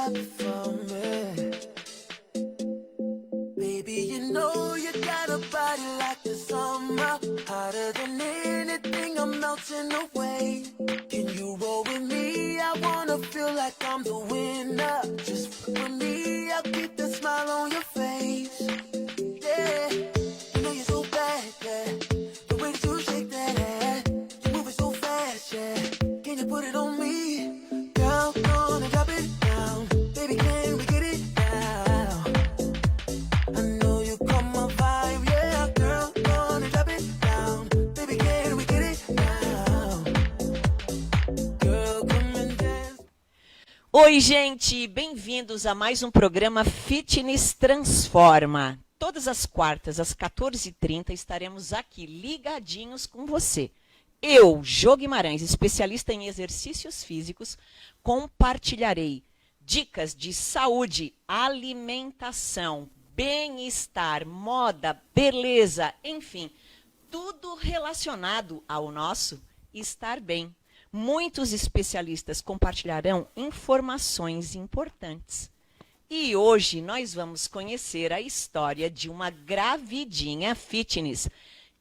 happy for me. Baby, you know you got a body like the summer, hotter than anything, I'm melting away. Can you roll with me? I wanna feel like I'm the winner. Just fuck with me, I'll keep the smile on your face. Yeah, you know you're so bad, yeah. The way that you shake that ass, you move it so fast, yeah. Can you put it on me? Girl, gonna drop it down. Baby, can we get it now? I know you caught my vibe, yeah. Girl, gonna drop it down. Baby, can we get it now? Girl, come and dance. Oi, gente! Bem-vindos a mais um programa Fitness Transforma. Todas as quartas, às 14h30, estaremos aqui ligadinhos com você. Eu, Jô Guimarães, especialista em exercícios físicos, compartilharei dicas de saúde, alimentação, bem-estar, moda, beleza, enfim, tudo relacionado ao nosso estar bem. Muitos especialistas compartilharão informações importantes. E hoje nós vamos conhecer a história de uma gravidinha fitness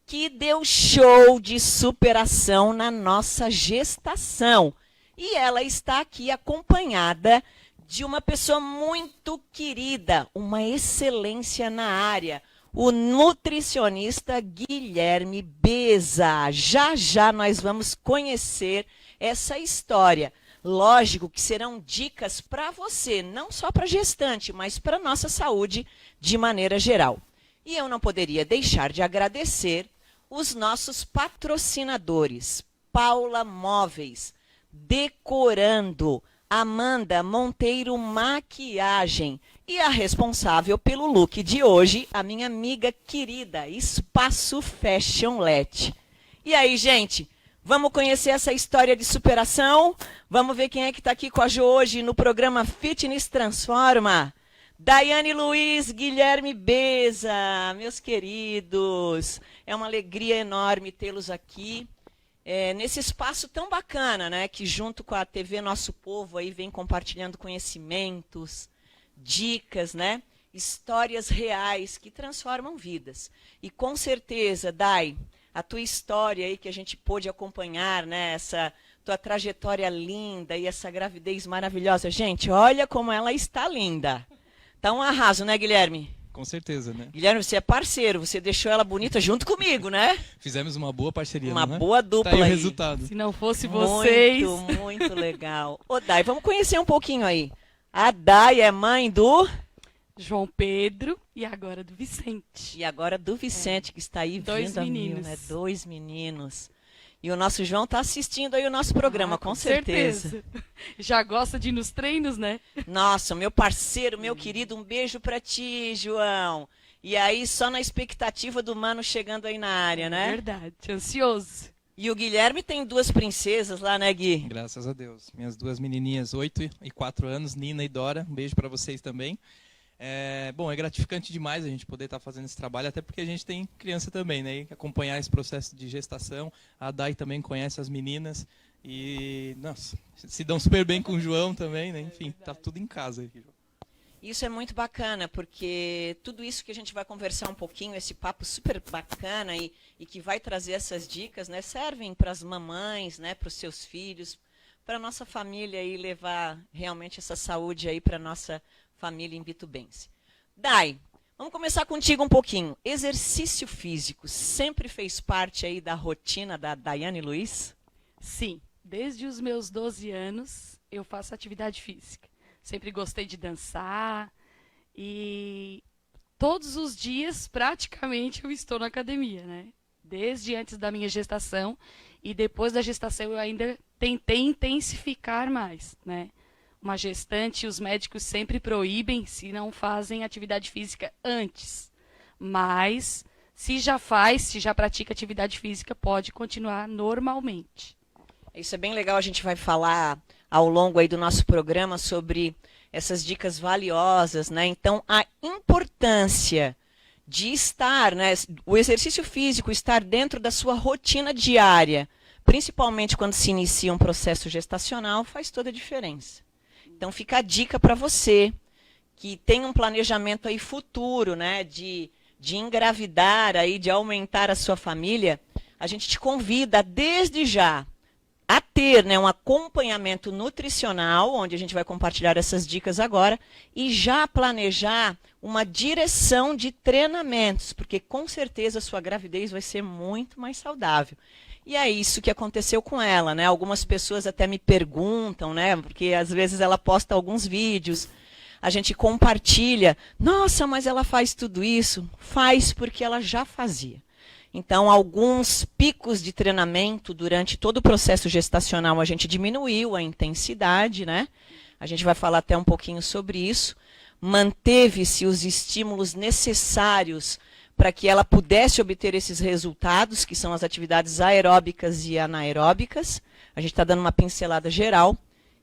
que deu show de superação na nossa gestação. E ela está aqui acompanhada de uma pessoa muito querida, uma excelência na área, o nutricionista Guilherme Beza. Já já nós vamos conhecer essa história. Lógico que serão dicas para você, não só para gestante, mas para a nossa saúde de maneira geral. E eu não poderia deixar de agradecer os nossos patrocinadores, Paula Móveis, Decorando, Amanda Monteiro Maquiagem e a responsável pelo look de hoje, a minha amiga querida, Espaço Fashion Let. E aí, gente? Vamos conhecer essa história de superação? Vamos ver quem é que está aqui com a Jo hoje no programa Fitness Transforma. Daiane Luiz, Guilherme Beza, meus queridos. É uma alegria enorme tê-los aqui nesse espaço tão bacana, né? Que junto com a TV Nosso Povo aí vem compartilhando conhecimentos, dicas, né? Histórias reais que transformam vidas. E com certeza, Dai, a tua história aí que a gente pôde acompanhar, né? Essa tua trajetória linda e essa gravidez maravilhosa. Gente, olha como ela está linda. Tá um arraso, né, Guilherme? Com certeza, né? Guilherme, você é parceiro, você deixou ela bonita junto comigo, né? Fizemos uma boa parceria, Uma não é? boa dupla Tá aí o aí. resultado. Se não fosse vocês... Muito legal. Ô, Dai, vamos conhecer um pouquinho aí. A Dai é mãe do... João Pedro e agora do Vicente. E agora do Vicente, que está aí Dois vindo a mil, meninos. né? 2 meninos. E o nosso João está assistindo aí o nosso programa, com certeza. Já gosta de ir nos treinos, né? Nossa, meu parceiro, meu querido, um beijo pra ti, João. E aí, só na expectativa do mano chegando aí na área, né? Verdade, ansioso. E o Guilherme tem 2 princesas lá, né, Gui? Graças a Deus. Minhas 2 menininhas, 8 e 4 anos, Nina e Dora. Um beijo para vocês também. Bom, é gratificante demais a gente poder estar fazendo esse trabalho, até porque a gente tem criança também, né? E acompanhar esse processo de gestação. A Dai também conhece as meninas e, nossa, se dão super bem com o João também, né? Enfim, tá tudo em casa aqui. Isso é muito bacana, porque tudo isso que a gente vai conversar um pouquinho, esse papo super bacana e que vai trazer essas dicas, né? Servem para as mamães, né? Para os seus filhos, para a nossa família e levar realmente essa saúde aí para nossa família imbitubense. Dai, vamos começar contigo um pouquinho. Exercício físico sempre fez parte aí da rotina da Daiane Luiz? Sim, desde os meus 12 anos eu faço atividade física. Sempre gostei de dançar e todos os dias praticamente eu estou na academia, né? Desde antes da minha gestação e depois da gestação eu ainda tentei intensificar mais, né? Uma gestante, os médicos sempre proíbem se não fazem atividade física antes. Mas, se já pratica atividade física, pode continuar normalmente. Isso é bem legal, a gente vai falar ao longo aí do nosso programa sobre essas dicas valiosas, né? Então, a importância de estar, né? O exercício físico, estar dentro da sua rotina diária, principalmente quando se inicia um processo gestacional, faz toda a diferença. Então fica a dica para você que tem um planejamento aí futuro, né, de engravidar aí, de aumentar a sua família. A gente te convida desde já a ter, né, um acompanhamento nutricional, onde a gente vai compartilhar essas dicas agora, e já planejar uma direção de treinamentos, porque com certeza a sua gravidez vai ser muito mais saudável. E é isso que aconteceu com ela, né? Algumas pessoas até me perguntam, né, porque às vezes ela posta alguns vídeos, a gente compartilha, nossa, mas ela faz tudo isso? Faz porque ela já fazia. Então, alguns picos de treinamento durante todo o processo gestacional a gente diminuiu a intensidade, né? A gente vai falar até um pouquinho sobre isso. Manteve-se os estímulos necessários para que ela pudesse obter esses resultados, que são as atividades aeróbicas e anaeróbicas. A gente está dando uma pincelada geral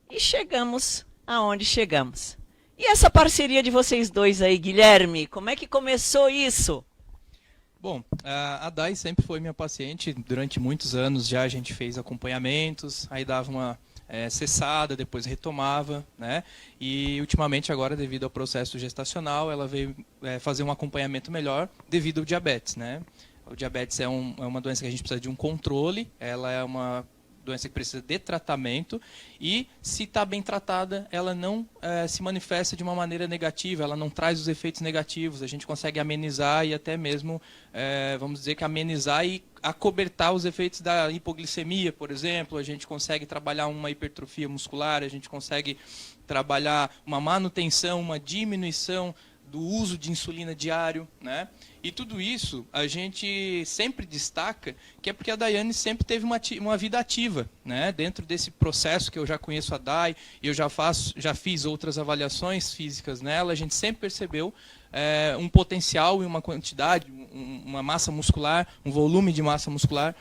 e chegamos aonde chegamos. E essa parceria de vocês dois aí, Guilherme, como é que começou isso? Bom, a Dai sempre foi minha paciente, durante muitos anos já a gente fez acompanhamentos, aí dava uma cessada, depois retomava, né? E ultimamente agora, devido ao processo gestacional, ela veio fazer um acompanhamento melhor devido ao diabetes, né? O diabetes é uma doença que a gente precisa de um controle, ela é uma doença que precisa de tratamento e, se está bem tratada, ela não se manifesta de uma maneira negativa, ela não traz os efeitos negativos, a gente consegue amenizar e até mesmo, vamos dizer que amenizar e acobertar os efeitos da hipoglicemia, por exemplo, a gente consegue trabalhar uma hipertrofia muscular, a gente consegue trabalhar uma manutenção, uma diminuição do uso de insulina diário, né? E tudo isso a gente sempre destaca que é porque a Daiane sempre teve uma vida ativa, né? Dentro desse processo que eu já conheço a Dai, e eu já fiz outras avaliações físicas nela, a gente sempre percebeu um potencial e uma quantidade, uma massa muscular, um volume de massa muscular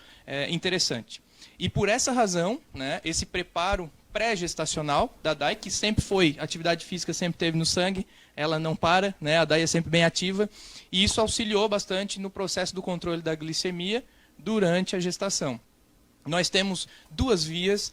interessante. E por essa razão, né, esse preparo pré-gestacional da Dai, que sempre foi, atividade física sempre teve no sangue, ela não para, né, a Dai é sempre bem ativa, e isso auxiliou bastante no processo do controle da glicemia durante a gestação. Nós temos duas vias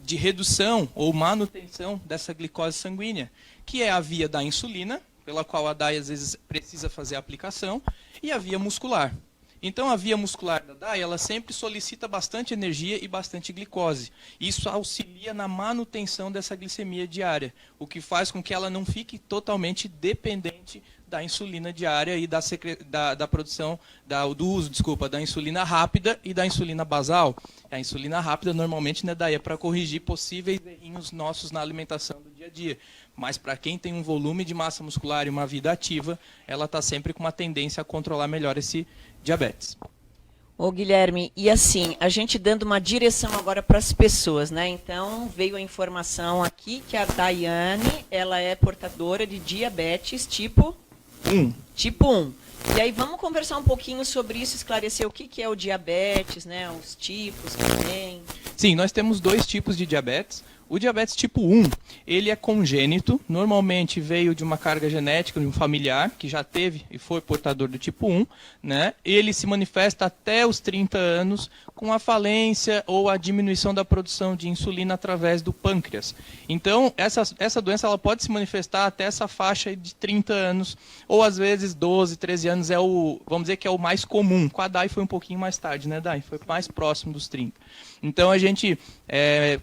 de redução ou manutenção dessa glicose sanguínea, que é a via da insulina, pela qual a Dai às vezes precisa fazer a aplicação, e a via muscular. Então, a via muscular da Dai, ela sempre solicita bastante energia e bastante glicose. Isso auxilia na manutenção dessa glicemia diária, o que faz com que ela não fique totalmente dependente da insulina diária e da produção, do uso, da insulina rápida e da insulina basal. A insulina rápida, normalmente, né, Dai, é para corrigir possíveis errinhos nossos na alimentação do dia a dia. Mas para quem tem um volume de massa muscular e uma vida ativa, ela está sempre com uma tendência a controlar melhor esse diabetes. Ô Guilherme, e assim, a gente dando uma direção agora para as pessoas, né? Então, veio a informação aqui que a Daiane, ela é portadora de diabetes tipo 1. Tipo 1. E aí vamos conversar um pouquinho sobre isso, esclarecer o que é o diabetes, né? Os tipos que tem. Sim, nós temos dois tipos de diabetes. O diabetes tipo 1, ele é congênito, normalmente veio de uma carga genética de um familiar que já teve e foi portador do tipo 1, né? Ele se manifesta até os 30 anos com a falência ou a diminuição da produção de insulina através do pâncreas. Então, essa doença ela pode se manifestar até essa faixa de 30 anos, ou às vezes 12, 13 anos vamos dizer que é o mais comum. Com a Dai foi um pouquinho mais tarde, né, Dai? Foi mais próximo dos 30. Então, a gente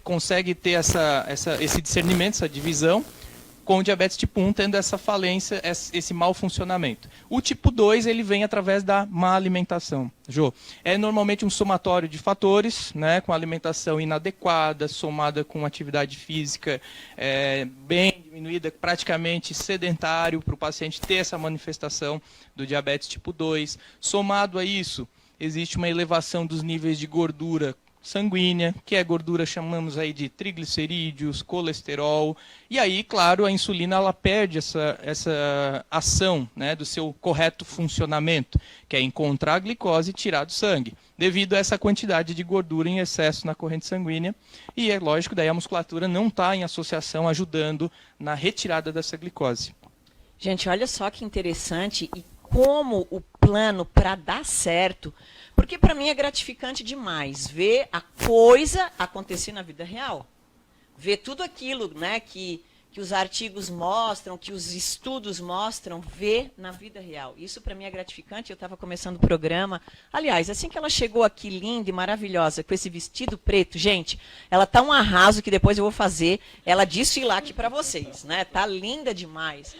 consegue ter esse discernimento, essa divisão, com o diabetes tipo 1 tendo essa falência, esse mau funcionamento. O tipo 2, ele vem através da má alimentação. Jô, é normalmente um somatório de fatores, né, com alimentação inadequada, somada com atividade física bem diminuída, praticamente sedentário, para o paciente ter essa manifestação do diabetes tipo 2. Somado a isso, existe uma elevação dos níveis de gordura sanguínea, que é gordura, chamamos aí de triglicerídeos, colesterol, e aí, claro, a insulina ela perde essa ação, né, do seu correto funcionamento, que é encontrar a glicose e tirar do sangue, devido a essa quantidade de gordura em excesso na corrente sanguínea, e é lógico, daí a musculatura não está em associação ajudando na retirada dessa glicose. Gente, olha só que interessante e como o plano para dar certo, porque para mim é gratificante demais ver a coisa acontecer na vida real. ver tudo aquilo, né, que os artigos mostram, que os estudos mostram, ver na vida real. Isso para mim é gratificante. Eu estava começando o programa. Aliás, assim que ela chegou aqui, linda e maravilhosa, com esse vestido preto, gente, ela tá um arraso que depois eu vou fazer ela desfilar aqui para vocês, né? Tá linda demais.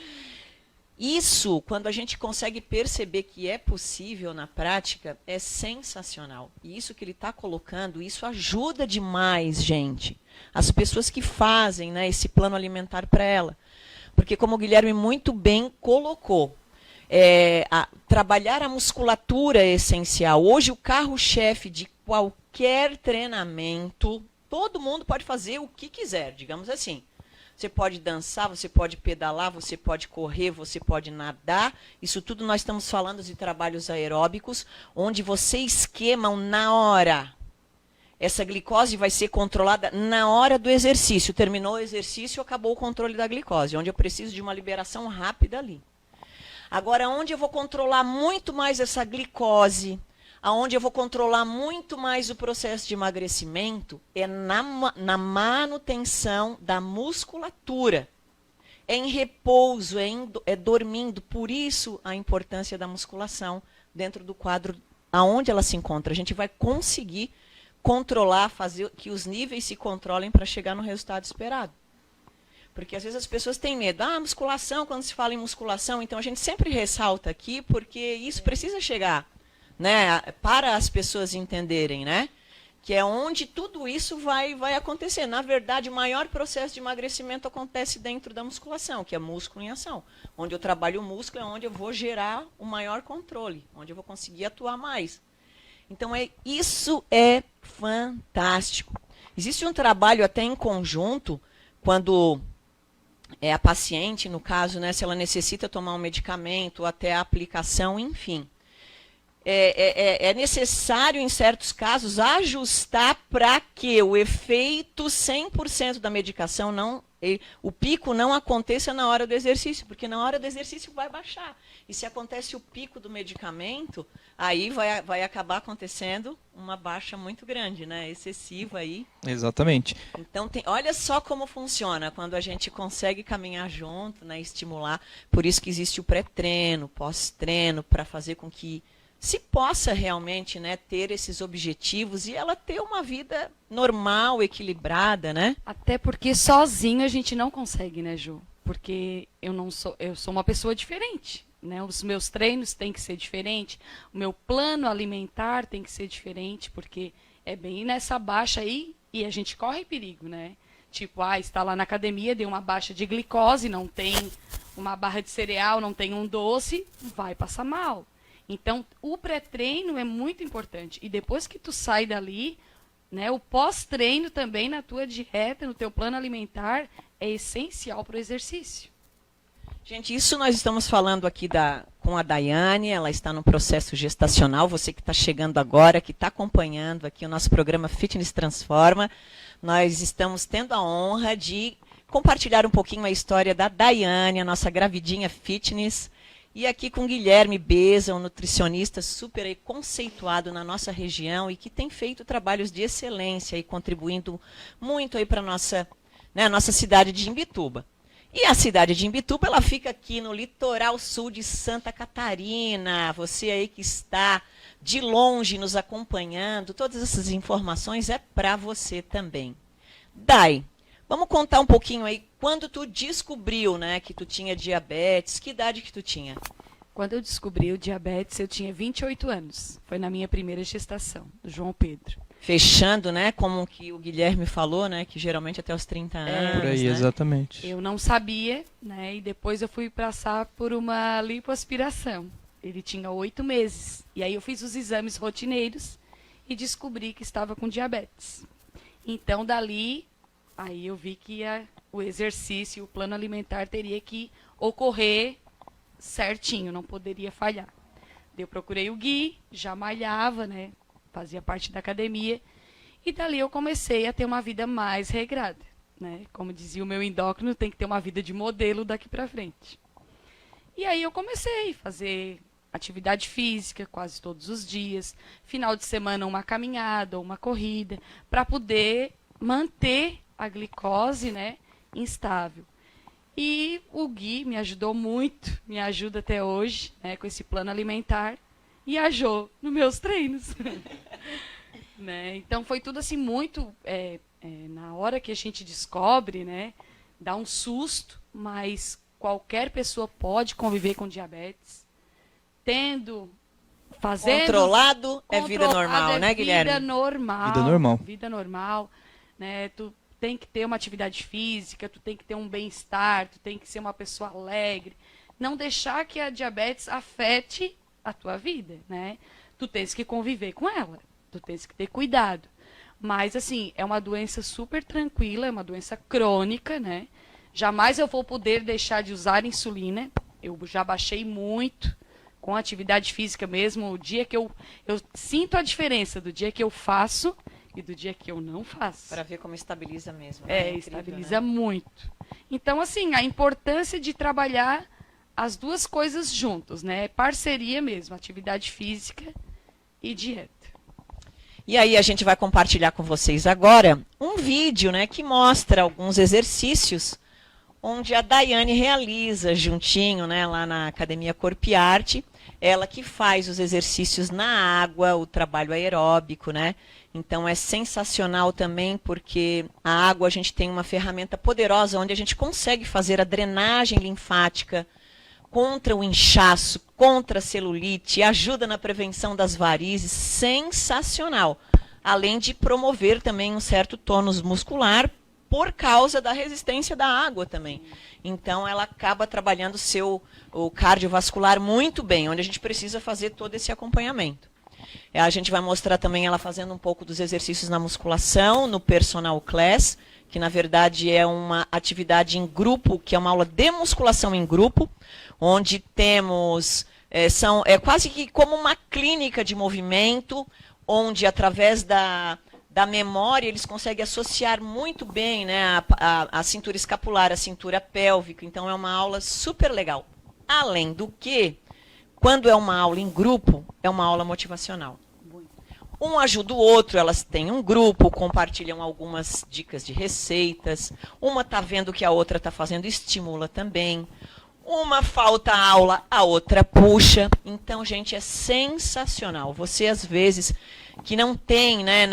Isso, quando a gente consegue perceber que é possível na prática, é sensacional. E isso que ele está colocando, isso ajuda demais, gente. As pessoas que fazem, né, esse plano alimentar para ela. Porque, como o Guilherme muito bem colocou, trabalhar a musculatura é essencial. Hoje, o carro-chefe de qualquer treinamento, todo mundo pode fazer o que quiser, digamos assim. Você pode dançar, você pode pedalar, você pode correr, você pode nadar. Isso tudo nós estamos falando de trabalhos aeróbicos, onde vocês queimam na hora. Essa glicose vai ser controlada na hora do exercício. Terminou o exercício, acabou o controle da glicose, onde eu preciso de uma liberação rápida ali. Agora, onde eu vou controlar muito mais essa glicose, aonde eu vou controlar muito mais o processo de emagrecimento, é na manutenção da musculatura. É em repouso, é dormindo. Por isso a importância da musculação dentro do quadro aonde ela se encontra. A gente vai conseguir controlar, fazer que os níveis se controlem para chegar no resultado esperado. Porque às vezes as pessoas têm medo. Musculação, quando se fala em musculação, então a gente sempre ressalta aqui, porque isso precisa chegar, né, para as pessoas entenderem, né, que é onde tudo isso vai acontecer. Na verdade, o maior processo de emagrecimento acontece dentro da musculação, que é músculo em ação. Onde eu trabalho o músculo é onde eu vou gerar o maior controle, onde eu vou conseguir atuar mais. Então, isso é fantástico. Existe um trabalho até em conjunto, quando a paciente, no caso, né, se ela necessita tomar um medicamento, até a aplicação, enfim. É necessário, em certos casos, ajustar para que o efeito 100% da medicação, o pico não aconteça na hora do exercício, porque na hora do exercício vai baixar. E se acontece o pico do medicamento, aí vai acabar acontecendo uma baixa muito grande, né? Excessiva aí. Exatamente. Então, olha só como funciona quando a gente consegue caminhar junto, né, estimular. Por isso que existe o pré-treino, pós-treino, para fazer com que se possa realmente, né, ter esses objetivos e ela ter uma vida normal, equilibrada, né? Até porque sozinho a gente não consegue, né, Ju? Porque eu sou uma pessoa diferente, né? Os meus treinos têm que ser diferentes, o meu plano alimentar tem que ser diferente, porque é bem nessa baixa aí e a gente corre perigo, né? Tipo, está lá na academia, deu uma baixa de glicose, não tem uma barra de cereal, não tem um doce, vai passar mal. Então, o pré-treino é muito importante. E depois que tu sai dali, né, o pós-treino também na tua dieta, no teu plano alimentar, é essencial para o exercício. Gente, isso nós estamos falando aqui com a Daiane, ela está no processo gestacional, você que está chegando agora, que está acompanhando aqui o nosso programa Fitness Transforma, nós estamos tendo a honra de compartilhar um pouquinho a história da Daiane, a nossa gravidinha fitness. E aqui com Guilherme Beza, um nutricionista super aí conceituado na nossa região e que tem feito trabalhos de excelência e contribuindo muito aí para a nossa cidade de Imbituba. E a cidade de Imbituba, ela fica aqui no litoral sul de Santa Catarina. Você aí que está de longe nos acompanhando, todas essas informações é para você também. Dai, vamos contar um pouquinho aí, quando tu descobriu, né, que tu tinha diabetes, que idade que tu tinha? Quando eu descobri o diabetes, eu tinha 28 anos. Foi na minha primeira gestação, do João Pedro. Fechando, né, como que o Guilherme falou, né, que geralmente até os 30 anos, Por aí, né? exatamente. Eu não sabia, né, e depois eu fui passar por uma lipoaspiração. Ele tinha 8 meses. E aí eu fiz os exames rotineiros e descobri que estava com diabetes. Então, dali, aí eu vi que o exercício, o plano alimentar teria que ocorrer certinho, não poderia falhar. Eu procurei o Gui, já malhava, né? Fazia parte da academia. E dali eu comecei a ter uma vida mais regrada, né? Como dizia o meu endócrino, tem que ter uma vida de modelo daqui para frente. E aí eu comecei a fazer atividade física quase todos os dias. Final de semana uma caminhada ou uma corrida, para poder manter a glicose, né, instável. E o Gui me ajudou muito, me ajuda até hoje, né, com esse plano alimentar, e a Jo nos meus treinos. Né? Então foi tudo assim muito, na hora que a gente descobre, né, dá um susto, mas qualquer pessoa pode conviver com diabetes, fazendo... Controlado é vida normal, né, Guilherme? Vida normal. Vida normal. Vida normal, né? Tu tem que ter uma atividade física, tu tem que ter um bem-estar, tu tem que ser uma pessoa alegre. Não deixar que a diabetes afete a tua vida, né? Tu tens que conviver com ela, tu tens que ter cuidado. Mas, assim, é uma doença super tranquila, é uma doença crônica, né? Jamais eu vou poder deixar de usar insulina. Eu já baixei muito com atividade física mesmo. O dia que eu sinto a diferença do dia que eu faço e do dia que eu não faço. Para ver como estabiliza mesmo. Né? Incrível, Estabiliza, né? muito. Então, assim, a importância de trabalhar as duas coisas juntos, né? Parceria mesmo, atividade física e dieta. E aí a gente vai compartilhar com vocês agora um vídeo, né, que mostra alguns exercícios onde a Daiane realiza juntinho, né, lá na Academia Corpo e Arte, ela que faz os exercícios na água, o trabalho aeróbico, né? Então é sensacional também porque a água a gente tem uma ferramenta poderosa onde a gente consegue fazer a drenagem linfática contra o inchaço, contra a celulite, ajuda na prevenção das varizes, sensacional. Além de promover também um certo tônus muscular por causa da resistência da água também. Então ela acaba trabalhando o cardiovascular muito bem, onde a gente precisa fazer todo esse acompanhamento. A gente vai mostrar também ela fazendo um pouco dos exercícios na musculação, no personal class, que na verdade é uma atividade em grupo, que é uma aula de musculação em grupo, onde temos, é quase que como uma clínica de movimento, onde através da memória eles conseguem associar muito bem, né, a cintura escapular, a cintura pélvica, então é uma aula super legal. Além do que, quando é uma aula em grupo, é uma aula motivacional. Um ajuda o outro, elas têm um grupo, compartilham algumas dicas de receitas, uma está vendo o que a outra está fazendo, estimula também. Uma falta aula, a outra puxa. Então, gente, é sensacional. Você, às vezes, que não tem, né,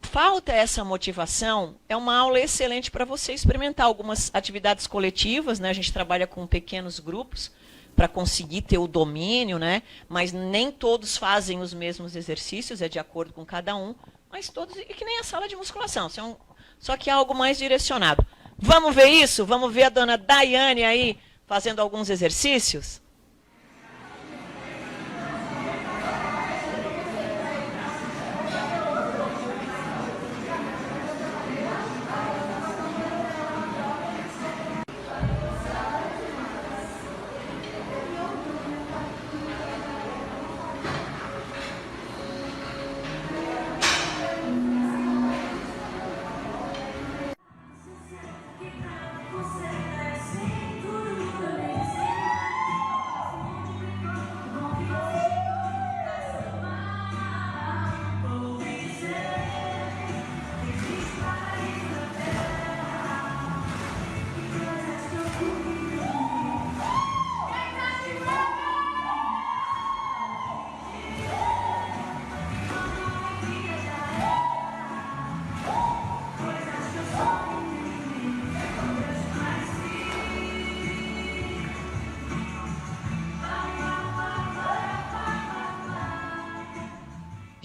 falta essa motivação, é uma aula excelente para você experimentar algumas atividades coletivas, né? A gente trabalha com pequenos grupos para conseguir ter o domínio, né? Mas nem todos fazem os mesmos exercícios, é de acordo com cada um, mas todos, é que nem a sala de musculação, só que é algo mais direcionado. Vamos ver isso? Vamos ver a dona Daiane aí fazendo alguns exercícios?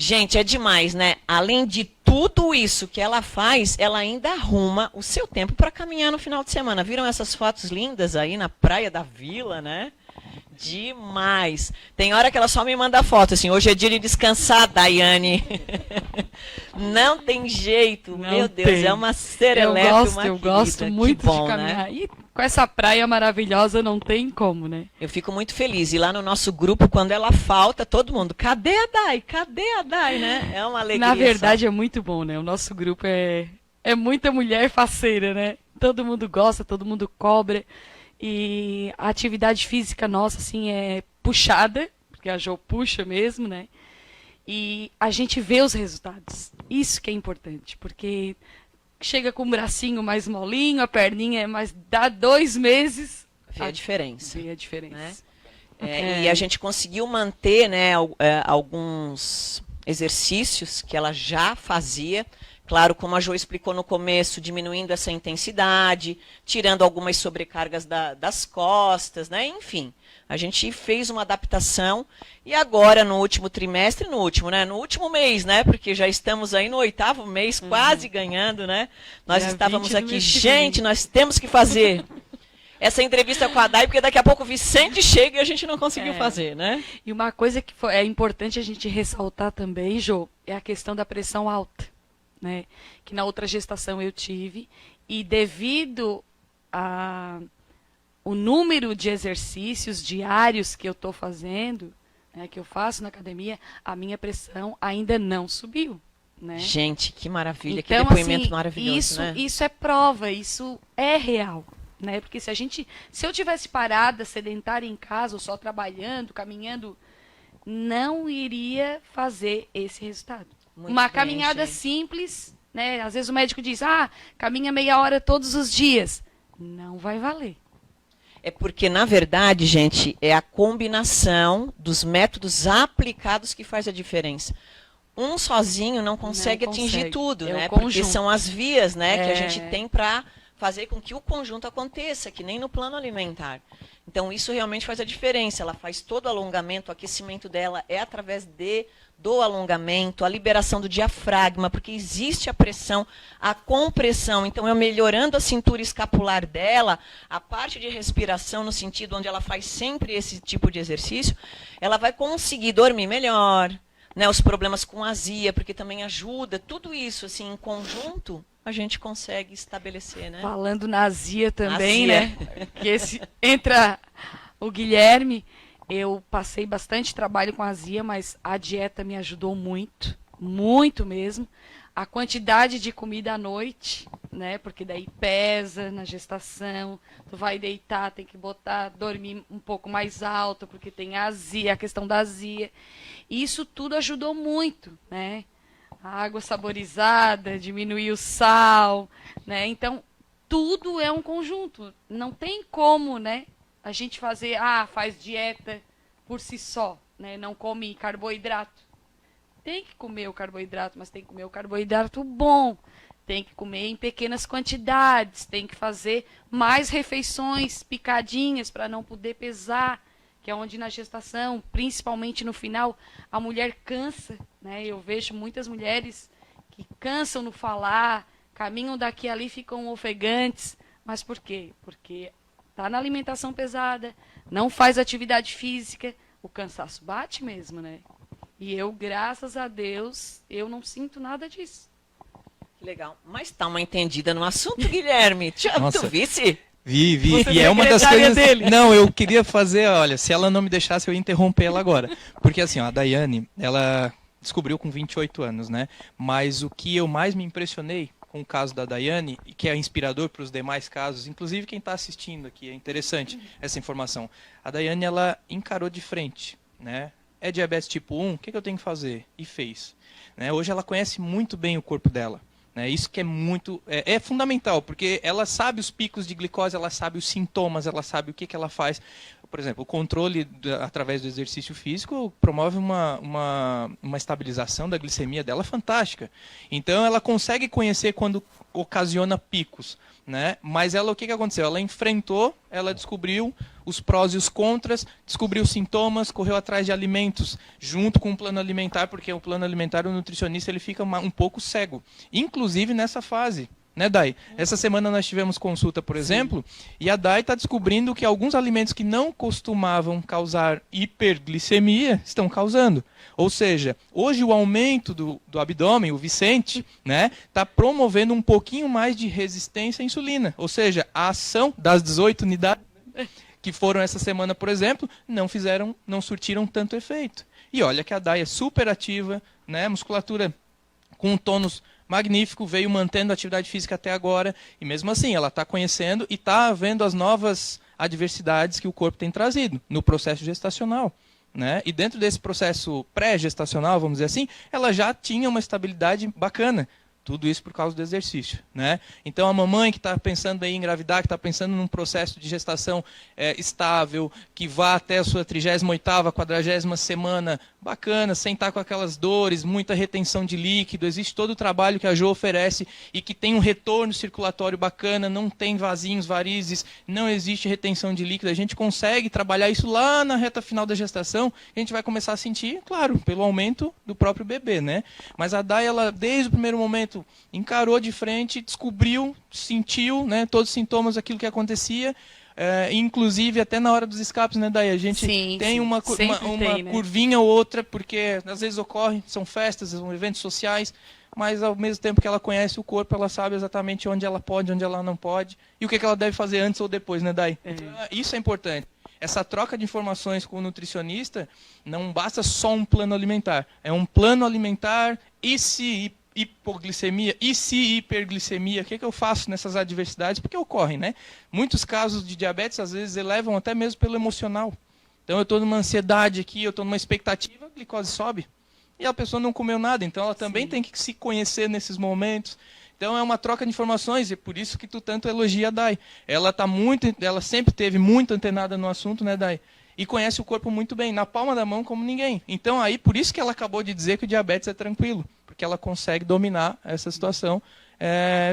Gente, é demais, né? Além de tudo isso que ela faz, ela ainda arruma o seu tempo para caminhar no final de semana. Viram essas fotos lindas aí na praia da Vila, né? Demais. Tem hora que ela só me manda foto, assim, hoje é dia de descansar, Daiane. Não tem jeito, Não meu Deus, tem. é uma serelepe, Eu uma gosto querida. muito Que bom, de caminhar. né? E com essa praia maravilhosa não tem como, né? Eu fico muito feliz. E lá no nosso grupo, quando ela falta, todo mundo, cadê a Dai? Cadê a Dai, né? É uma alegria. Na verdade é muito bom, né? O nosso grupo é muita mulher faceira, né? Todo mundo gosta, todo mundo cobra. E a atividade física nossa, assim, é puxada, porque a Jo puxa mesmo, né? E a gente vê os resultados. Isso que é importante, porque chega com o bracinho mais molinho, a perninha, mas dá 2 meses... Vê a diferença. Vê a diferença. Né? E a gente conseguiu manter, né, alguns exercícios que ela já fazia. Claro, como a Jo explicou no começo, diminuindo essa intensidade, tirando algumas sobrecargas das costas, né? Enfim, a gente fez uma adaptação e agora no último trimestre, no último mês, né? Porque já estamos aí no 8º mês, quase ganhando, né? Nós estávamos aqui, gente, nós temos que fazer essa entrevista com a Day, porque daqui a pouco o Vicente chega e a gente não conseguiu fazer, né? E uma coisa que é importante a gente ressaltar também, Jo, é a questão da pressão alta. Né, que na outra gestação eu tive, e devido o número de exercícios diários que eu estou fazendo, né, que eu faço na academia, a minha pressão ainda não subiu. Né? Gente, que maravilha, então, que depoimento assim, maravilhoso. Isso é prova, isso é real. Né? Porque se eu tivesse parada, sedentária em casa, ou só trabalhando, caminhando, não iria fazer esse resultado. Muito uma bem, caminhada gente. simples, né? Às vezes o médico diz, caminha meia hora todos os dias. Não vai valer. É porque, na verdade, gente, é a combinação dos métodos aplicados que faz a diferença. Um sozinho não consegue atingir tudo, né? Porque são as vias, né, que a gente tem para fazer com que o conjunto aconteça, que nem no plano alimentar. Então, isso realmente faz a diferença. Ela faz todo o alongamento, o aquecimento dela é através do alongamento, a liberação do diafragma, porque existe a pressão, a compressão. Então, eu melhorando a cintura escapular dela, a parte de respiração, no sentido onde ela faz sempre esse tipo de exercício, ela vai conseguir dormir melhor, né, os problemas com azia, porque também ajuda. Tudo isso, assim, em conjunto, a gente consegue estabelecer, né? Falando na azia também, azia. né? Que entra o Guilherme. Eu passei bastante trabalho com azia, mas a dieta me ajudou muito, muito mesmo. A quantidade de comida à noite, né? Porque daí pesa na gestação, tu vai deitar, tem que dormir um pouco mais alto, porque tem azia, a questão da azia. E isso tudo ajudou muito, né? A água saborizada, diminuir o sal, né? Então, tudo é um conjunto. Não tem como, né? A gente faz dieta por si só, né? Não come carboidrato. Tem que comer o carboidrato, mas tem que comer o carboidrato bom. Tem que comer em pequenas quantidades. Tem que fazer mais refeições picadinhas para não poder pesar, que é onde na gestação, principalmente no final, a mulher cansa, né? Eu vejo muitas mulheres que cansam no falar, caminham daqui e ali, ficam ofegantes. Mas por quê? Porque está na alimentação pesada, não faz atividade física, o cansaço bate mesmo, né? E eu, graças a Deus, eu não sinto nada disso. Legal. Mas tá uma entendida no assunto, Guilherme. Tu visse? Vi. Você E é uma das secretária coisas... dele. Não, eu queria fazer, olha, se ela não me deixasse, eu ia interromper ela agora. Porque assim, ó, a Daiane, ela descobriu com 28 anos, né? Mas o que eu mais me impressionei com o caso da Daiane, e que é inspirador para os demais casos, inclusive quem está assistindo aqui, é interessante essa informação. A Daiane, ela encarou de frente, né? É diabetes tipo 1, o que eu tenho que fazer? E fez. Né? Hoje ela conhece muito bem o corpo dela. Né? Isso que é muito... É fundamental, porque ela sabe os picos de glicose, ela sabe os sintomas, ela sabe o que ela faz. Por exemplo, o controle através do exercício físico promove uma estabilização da glicemia dela fantástica. Então, ela consegue conhecer quando ocasiona picos. Né? Mas ela, o que aconteceu? Ela enfrentou, ela descobriu os prós e os contras, descobriu os sintomas, correu atrás de alimentos junto com o plano alimentar, porque o plano alimentar, o nutricionista, ele fica um pouco cego. Inclusive nessa fase. Né, Dai? Essa semana nós tivemos consulta, por exemplo, e a Dai está descobrindo que alguns alimentos que não costumavam causar hiperglicemia estão causando. Ou seja, hoje o aumento do abdômen, o Vicente, né, está promovendo um pouquinho mais de resistência à insulina. Ou seja, a ação das 18 unidades que foram essa semana, por exemplo, não surtiram tanto efeito. E olha que a Dai é super ativa, né, musculatura com um tônus magnífico, veio mantendo a atividade física até agora, e mesmo assim ela está conhecendo e está vendo as novas adversidades que o corpo tem trazido no processo gestacional. Né? E dentro desse processo pré-gestacional, vamos dizer assim, ela já tinha uma estabilidade bacana. Tudo isso por causa do exercício, né? Então, a mamãe que está pensando em engravidar, que está pensando num processo de gestação estável, que vá até a sua 38ª, 40ª semana, bacana, sem estar com aquelas dores, muita retenção de líquido, existe todo o trabalho que a Jo oferece e que tem um retorno circulatório bacana, não tem vasinhos, varizes, não existe retenção de líquido. A gente consegue trabalhar isso lá na reta final da gestação, a gente vai começar a sentir, claro, pelo aumento do próprio bebê, né? Mas a Day, ela, desde o primeiro momento, encarou de frente, descobriu, sentiu, né, todos os sintomas daquilo que acontecia, inclusive até na hora dos escapes, né, Day? A gente tem uma curvinha ou outra, porque às vezes ocorre, são festas, são eventos sociais, mas ao mesmo tempo que ela conhece o corpo, ela sabe exatamente onde ela pode, onde ela não pode, e o que ela deve fazer antes ou depois, né, Day? Então, isso é importante. Essa troca de informações com o nutricionista não basta só um plano alimentar. É um plano alimentar e se hipoglicemia, e se hiperglicemia, o que eu faço nessas adversidades? Porque ocorrem, né? Muitos casos de diabetes, às vezes, elevam até mesmo pelo emocional. Então, eu estou numa ansiedade aqui, eu estou numa expectativa, a glicose sobe. E a pessoa não comeu nada, então ela também tem que se conhecer nesses momentos. Então é uma troca de informações, e é por isso que tu tanto elogia a Day. Ela sempre teve muito antenada no assunto, né, Day? E conhece o corpo muito bem, na palma da mão como ninguém. Então aí, por isso que ela acabou de dizer que o diabetes é tranquilo, porque ela consegue dominar essa situação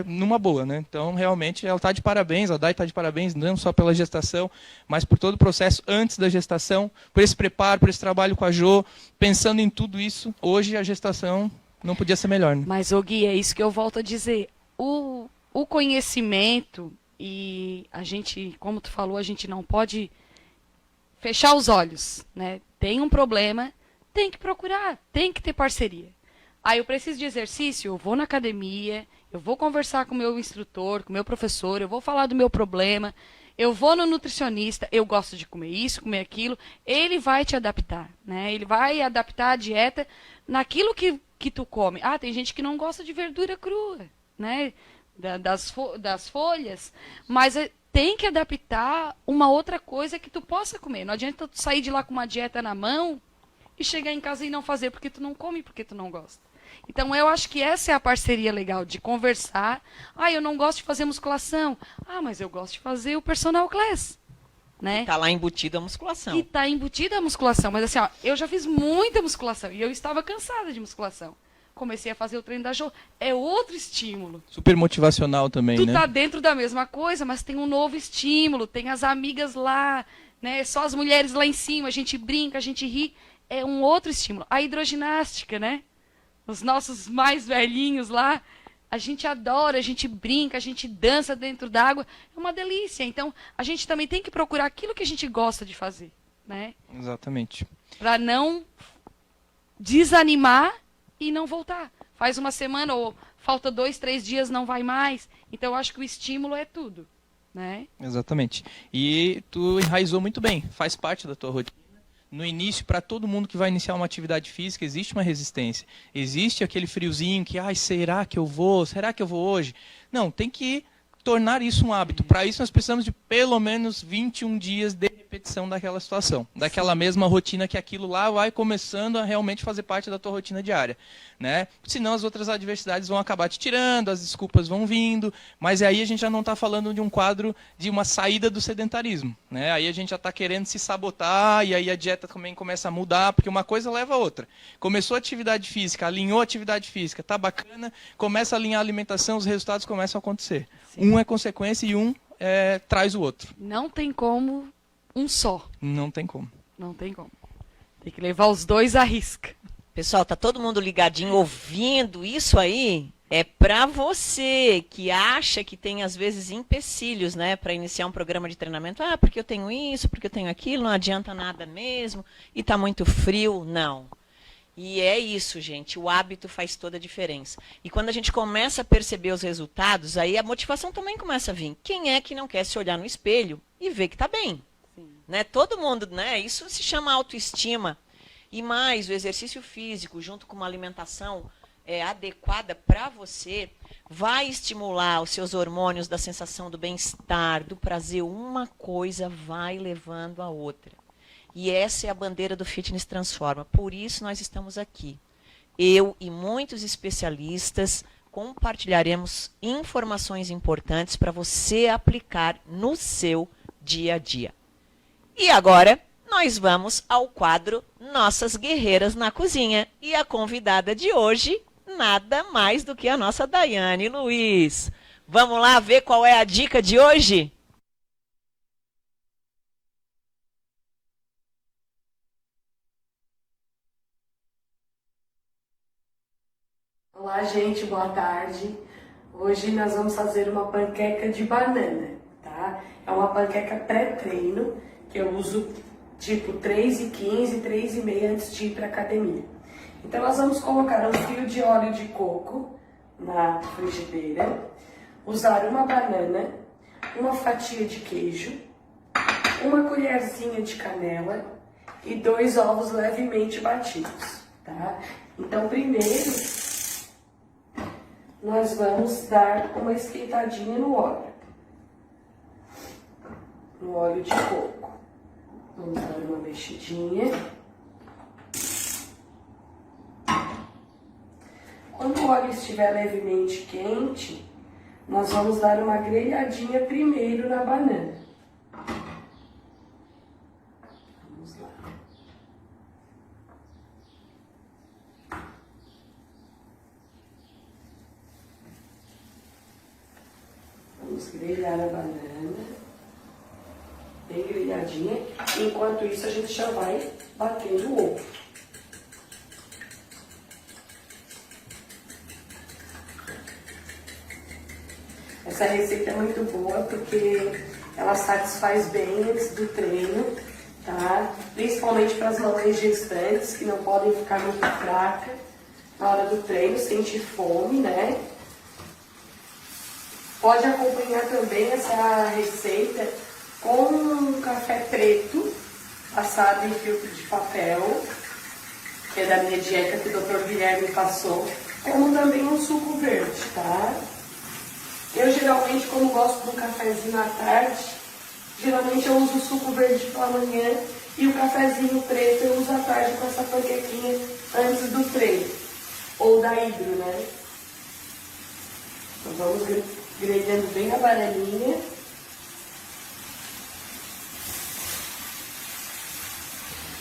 numa boa, né? Então realmente ela está de parabéns, a Day está de parabéns, não só pela gestação, mas por todo o processo antes da gestação, por esse preparo, por esse trabalho com a Jo, pensando em tudo isso. Hoje a gestação não podia ser melhor, né? Mas, Gui, é isso que eu volto a dizer. O conhecimento, e a gente, como tu falou, a gente não pode fechar os olhos, né? Tem um problema, tem que procurar, tem que ter parceria. Eu preciso de exercício, eu vou na academia, eu vou conversar com o meu instrutor, com o meu professor, eu vou falar do meu problema, eu vou no nutricionista, eu gosto de comer isso, comer aquilo, ele vai te adaptar, né? Ele vai adaptar a dieta naquilo que tu come. Tem gente que não gosta de verdura crua, né? Das folhas, mas tem que adaptar uma outra coisa que tu possa comer. Não adianta tu sair de lá com uma dieta na mão e chegar em casa e não fazer porque tu não come, porque tu não gosta. Então, eu acho que essa é a parceria legal, de conversar. Eu não gosto de fazer musculação. Mas eu gosto de fazer o personal class. Né? Está lá embutida a musculação. E está embutida a musculação. Mas assim, eu já fiz muita musculação e eu estava cansada de musculação. Comecei a fazer o treino da Jo. É outro estímulo. Super motivacional também, né? Tu tá dentro da mesma coisa, mas tem um novo estímulo. Tem as amigas lá, né? Só as mulheres lá em cima. A gente brinca, a gente ri. É um outro estímulo. A hidroginástica, né? Os nossos mais velhinhos lá, a gente adora, a gente brinca, a gente dança dentro d'água. É uma delícia. Então, a gente também tem que procurar aquilo que a gente gosta de fazer, né? Exatamente. Para não desanimar e não voltar. Faz uma semana ou falta 2, 3 dias, não vai mais. Então, eu acho que o estímulo é tudo, né? Exatamente. E tu enraizou muito bem, faz parte da tua rotina. No início, para todo mundo que vai iniciar uma atividade física, existe uma resistência. Existe aquele friozinho que, será que eu vou? Será que eu vou hoje? Não, tem que tornar isso um hábito. Para isso, nós precisamos de pelo menos 21 dias de repetição daquela situação. Daquela mesma rotina que aquilo lá vai começando a realmente fazer parte da tua rotina diária, né? Senão as outras adversidades vão acabar te tirando, as desculpas vão vindo, mas aí a gente já não está falando de um quadro de uma saída do sedentarismo, né? Aí a gente já está querendo se sabotar e aí a dieta também começa a mudar, porque uma coisa leva a outra. Começou a atividade física, alinhou a atividade física, tá bacana, começa a alinhar a alimentação, os resultados começam a acontecer. Sim. Um é consequência e um traz o outro. Não tem como um só. Não tem como. Não tem como. Tem que levar os dois à risca. Pessoal, tá todo mundo ligadinho ouvindo isso aí? É para você que acha que tem às vezes empecilhos, né, para iniciar um programa de treinamento. Porque eu tenho isso, porque eu tenho aquilo, não adianta nada mesmo e tá muito frio. Não. E é isso, gente, o hábito faz toda a diferença. E quando a gente começa a perceber os resultados, aí a motivação também começa a vir. Quem é que não quer se olhar no espelho e ver que está bem? Sim. Né? Todo mundo, né? Isso se chama autoestima. E mais, o exercício físico, junto com uma alimentação adequada para você, vai estimular os seus hormônios da sensação do bem-estar, do prazer. Uma coisa vai levando a outra. E essa é a bandeira do Fitness Transforma. Por isso nós estamos aqui. Eu e muitos especialistas compartilharemos informações importantes para você aplicar no seu dia a dia. E agora, nós vamos ao quadro Nossas Guerreiras na Cozinha. E a convidada de hoje, nada mais do que a nossa Daiane Luiz. Vamos lá ver qual é a dica de hoje? Olá, gente, boa tarde. Hoje nós vamos fazer uma panqueca de banana, tá? É uma panqueca pré-treino, que eu uso tipo 3h15, 3h30 antes de ir para academia. Então nós vamos colocar um fio de óleo de coco na frigideira, usar uma banana, uma fatia de queijo, uma colherzinha de canela e 2 ovos levemente batidos, tá? Então primeiro nós vamos dar uma esquentadinha no óleo de coco. Vamos dar uma mexidinha. Quando o óleo estiver levemente quente, nós vamos dar uma grelhadinha primeiro na banana. Vamos lá. Vamos grelhar a banana, bem grelhadinha. Enquanto isso, a gente já vai batendo o ovo. Essa receita é muito boa porque ela satisfaz bem antes do treino, tá? Principalmente para as mamães gestantes que não podem ficar muito fracas na hora do treino, sentir fome, né? Pode acompanhar também essa receita com um café preto passado em filtro de papel, que é da minha dieta que o Dr. Guilherme passou, como também um suco verde, tá? Eu geralmente, como gosto de um cafezinho à tarde, geralmente eu uso o suco verde pela manhã e o cafezinho preto eu uso à tarde com essa panquequinha antes do treino, ou da hidro, né? Então vamos grelhando bem a bananinha.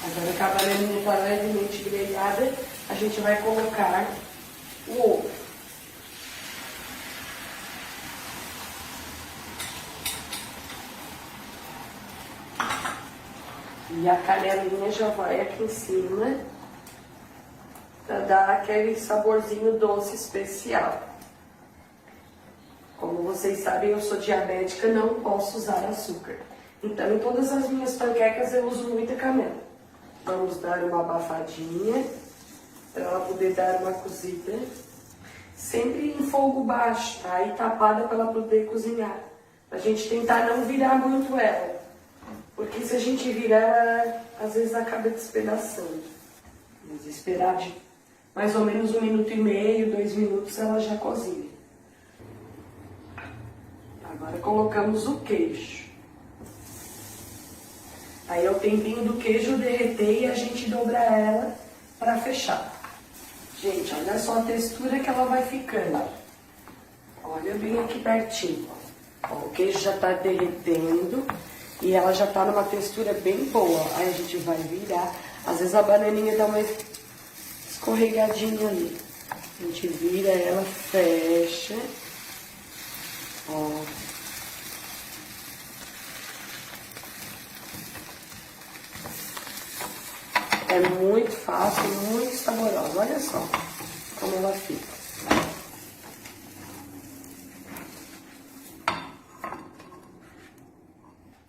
Agora que a bananinha está levemente grelhada, a gente vai colocar o ovo. E a canelinha já vai aqui em cima para dar aquele saborzinho doce especial. Como vocês sabem, eu sou diabética, não posso usar açúcar. Então, em todas as minhas panquecas eu uso muita canela. Vamos dar uma abafadinha para ela poder dar uma cozida. Sempre em fogo baixo, tá? E tapada para ela poder cozinhar. A gente tentar não virar muito ela. Porque se a gente virar, ela às vezes acaba despedaçando. Vamos esperar de mais ou menos 1 minuto e meio, 2 minutos, ela já cozinha. Agora colocamos o queijo. Aí é o tempinho do queijo derreter e a gente dobrar ela para fechar. Gente, olha só a textura que ela vai ficando. Olha bem aqui pertinho. Ó, o queijo já está derretendo e ela já está numa textura bem boa. Aí a gente vai virar. Às vezes a bananinha dá uma escorregadinha ali. A gente vira ela, fecha. Ó. É muito fácil, muito saborosa. Olha só como ela fica.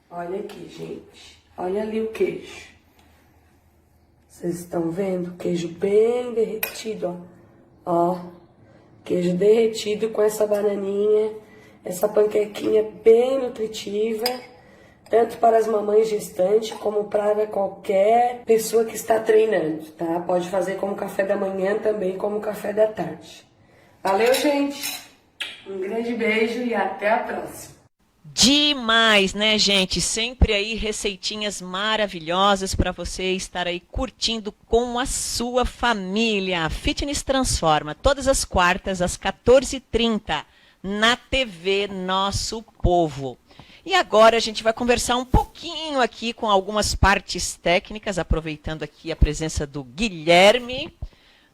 Olha aqui, gente. Olha ali o queijo. Vocês estão vendo? O queijo bem derretido, ó. Ó. Queijo derretido com essa bananinha. Essa panquequinha bem nutritiva. Tanto para as mamães gestantes, como para qualquer pessoa que está treinando, tá? Pode fazer como café da manhã, também como café da tarde. Valeu, gente! Um grande beijo e até a próxima! Demais, né, gente? Sempre aí receitinhas maravilhosas para você estar aí curtindo com a sua família. Fitness Transforma, todas as quartas às 14h30 na TV Nosso Povo. E agora a gente vai conversar um pouquinho aqui com algumas partes técnicas, aproveitando aqui a presença do Guilherme,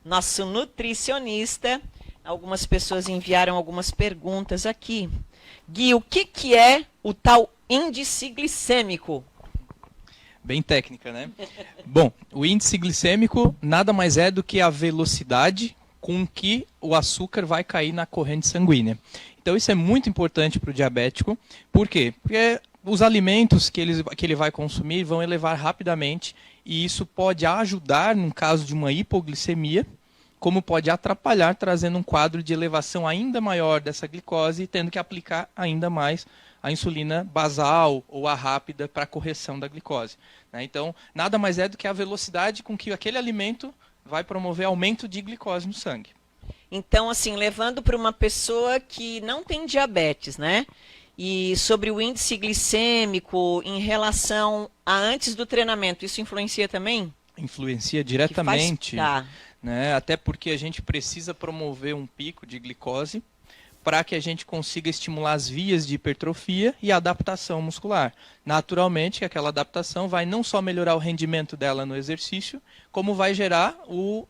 nosso nutricionista. Algumas pessoas enviaram algumas perguntas aqui. Gui, o que é o tal índice glicêmico? Bem técnica, né? Bom, o índice glicêmico nada mais é do que a velocidade com que o açúcar vai cair na corrente sanguínea. Então isso é muito importante para o diabético. Por quê? Porque os alimentos que ele vai consumir vão elevar rapidamente e isso pode ajudar no caso de uma hipoglicemia, como pode atrapalhar, trazendo um quadro de elevação ainda maior dessa glicose, tendo que aplicar ainda mais a insulina basal ou a rápida para a correção da glicose. Então, nada mais é do que a velocidade com que aquele alimento vai promover aumento de glicose no sangue. Então, assim, levando para uma pessoa que não tem diabetes, né? E sobre o índice glicêmico em relação a antes do treinamento, isso influencia também? Influencia diretamente. Tá. Né? Até porque a gente precisa promover um pico de glicose para que a gente consiga estimular as vias de hipertrofia e adaptação muscular. Naturalmente, aquela adaptação vai não só melhorar o rendimento dela no exercício, como vai gerar o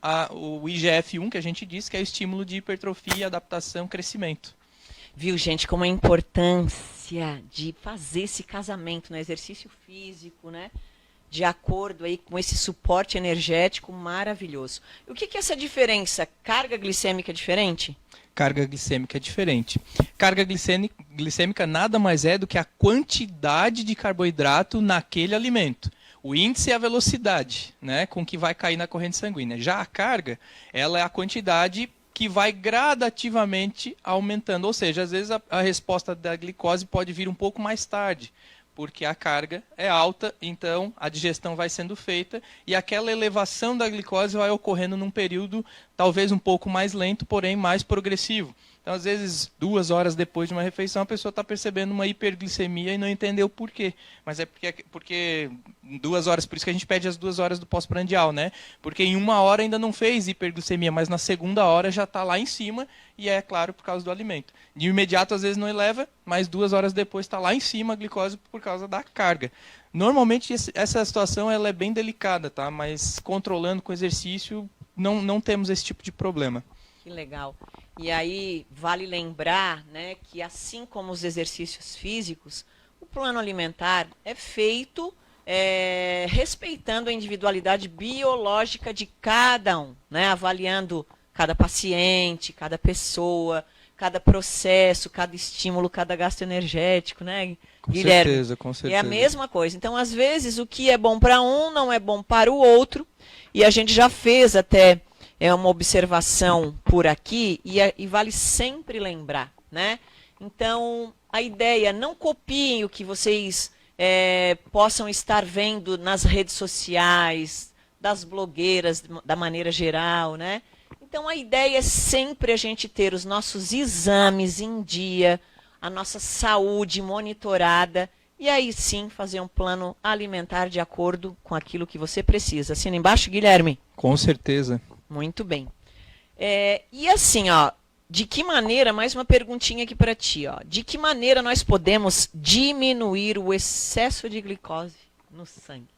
IGF-1, que a gente diz, que é o estímulo de hipertrofia, adaptação, crescimento. Viu, gente, como a importância de fazer esse casamento no exercício físico, né? De acordo aí com esse suporte energético maravilhoso. E o que é essa diferença? Carga glicêmica é diferente? Carga glicêmica é diferente. Carga glicêmica nada mais é do que a quantidade de carboidrato naquele alimento. O índice é a velocidade, né, com que vai cair na corrente sanguínea. Já a carga, ela é a quantidade que vai gradativamente aumentando. Ou seja, às vezes a resposta da glicose pode vir um pouco mais tarde, porque a carga é alta, então a digestão vai sendo feita e aquela elevação da glicose vai ocorrendo num período talvez um pouco mais lento, porém mais progressivo. Então, às vezes, 2 horas depois de uma refeição, a pessoa está percebendo uma hiperglicemia e não entendeu por quê. Mas é porque 2 horas, por isso que a gente pede as 2 horas do pós-prandial, né? Porque em 1 hora ainda não fez hiperglicemia, mas na segunda hora já está lá em cima e é claro por causa do alimento. De imediato, às vezes, não eleva, mas 2 horas depois está lá em cima a glicose por causa da carga. Normalmente, essa situação ela é bem delicada, tá? Mas controlando com exercício, não temos esse tipo de problema. Que legal. E aí, vale lembrar, né, que assim como os exercícios físicos, o plano alimentar é feito respeitando a individualidade biológica de cada um, né, avaliando cada paciente, cada pessoa, cada processo, cada estímulo, cada gasto energético, né, Guilherme? Com certeza. É a mesma coisa. Então, às vezes, o que é bom para um não é bom para o outro, e a gente já fez até uma observação por aqui, e vale sempre lembrar, né? Então, a ideia, não copiem o que vocês possam estar vendo nas redes sociais, das blogueiras, da maneira geral, né? Então, a ideia é sempre a gente ter os nossos exames em dia, a nossa saúde monitorada, e aí sim fazer um plano alimentar de acordo com aquilo que você precisa. Assina embaixo, Guilherme? Com certeza. Muito bem. E assim, ó, de que maneira, mais uma perguntinha aqui para ti, ó, de que maneira nós podemos diminuir o excesso de glicose no sangue?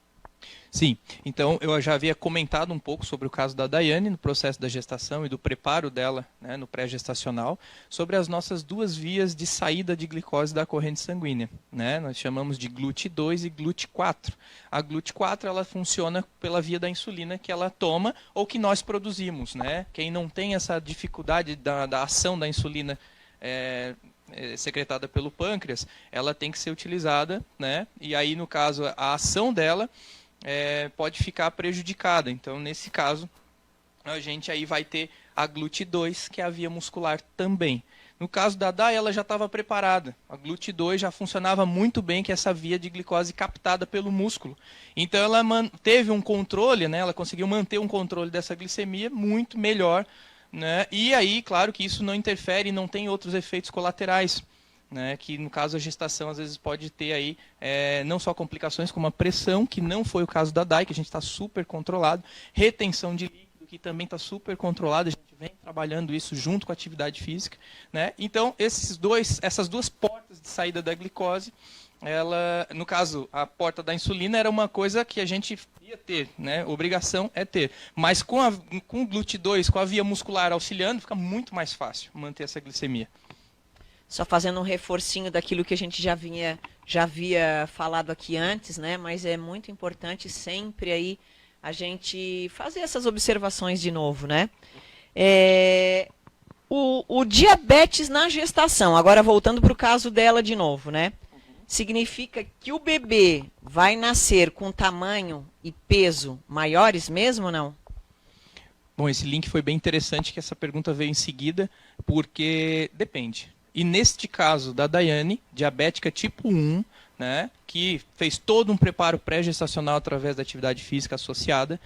Sim, então eu já havia comentado um pouco sobre o caso da Daiane no processo da gestação e do preparo dela, né, no pré-gestacional, sobre as nossas 2 vias de saída de glicose da corrente sanguínea, né? Nós chamamos de GLUT2 e GLUT4. A GLUT4 ela funciona pela via da insulina que ela toma ou que nós produzimos, né? Quem não tem essa dificuldade da ação da insulina secretada pelo pâncreas, ela tem que ser utilizada, né? E aí no caso a ação dela pode ficar prejudicada. Então, nesse caso, a gente aí vai ter a GLUT2, que é a via muscular também. No caso da Dai, ela já estava preparada. A GLUT2 já funcionava muito bem, que é essa via de glicose captada pelo músculo. Então, ela teve um controle, né? Ela conseguiu manter um controle dessa glicemia muito melhor, né? E aí, claro que isso não interfere, não tem outros efeitos colaterais. né, que no caso a gestação às vezes pode ter aí não só complicações como a pressão, que não foi o caso da Dai, que a gente está super controlado, retenção de líquido, que também está super controlado, a gente vem trabalhando isso junto com a atividade física, né? Então essas duas portas de saída da glicose, no caso, a porta da insulina era uma coisa que a gente ia ter, né? Obrigação é ter. Mas com o GLUT2, com a via muscular auxiliando, fica muito mais fácil manter essa glicemia. Só fazendo um reforcinho daquilo que a gente já havia falado aqui antes, né? Mas é muito importante sempre aí a gente fazer essas observações de novo, né? O diabetes na gestação, agora voltando para o caso dela de novo, né? Significa que o bebê vai nascer com tamanho e peso maiores mesmo ou não? Bom, esse link foi bem interessante, que essa pergunta veio em seguida, porque depende. E neste caso da Daiane, diabética tipo 1, né, que fez todo um preparo pré-gestacional através da atividade física associada,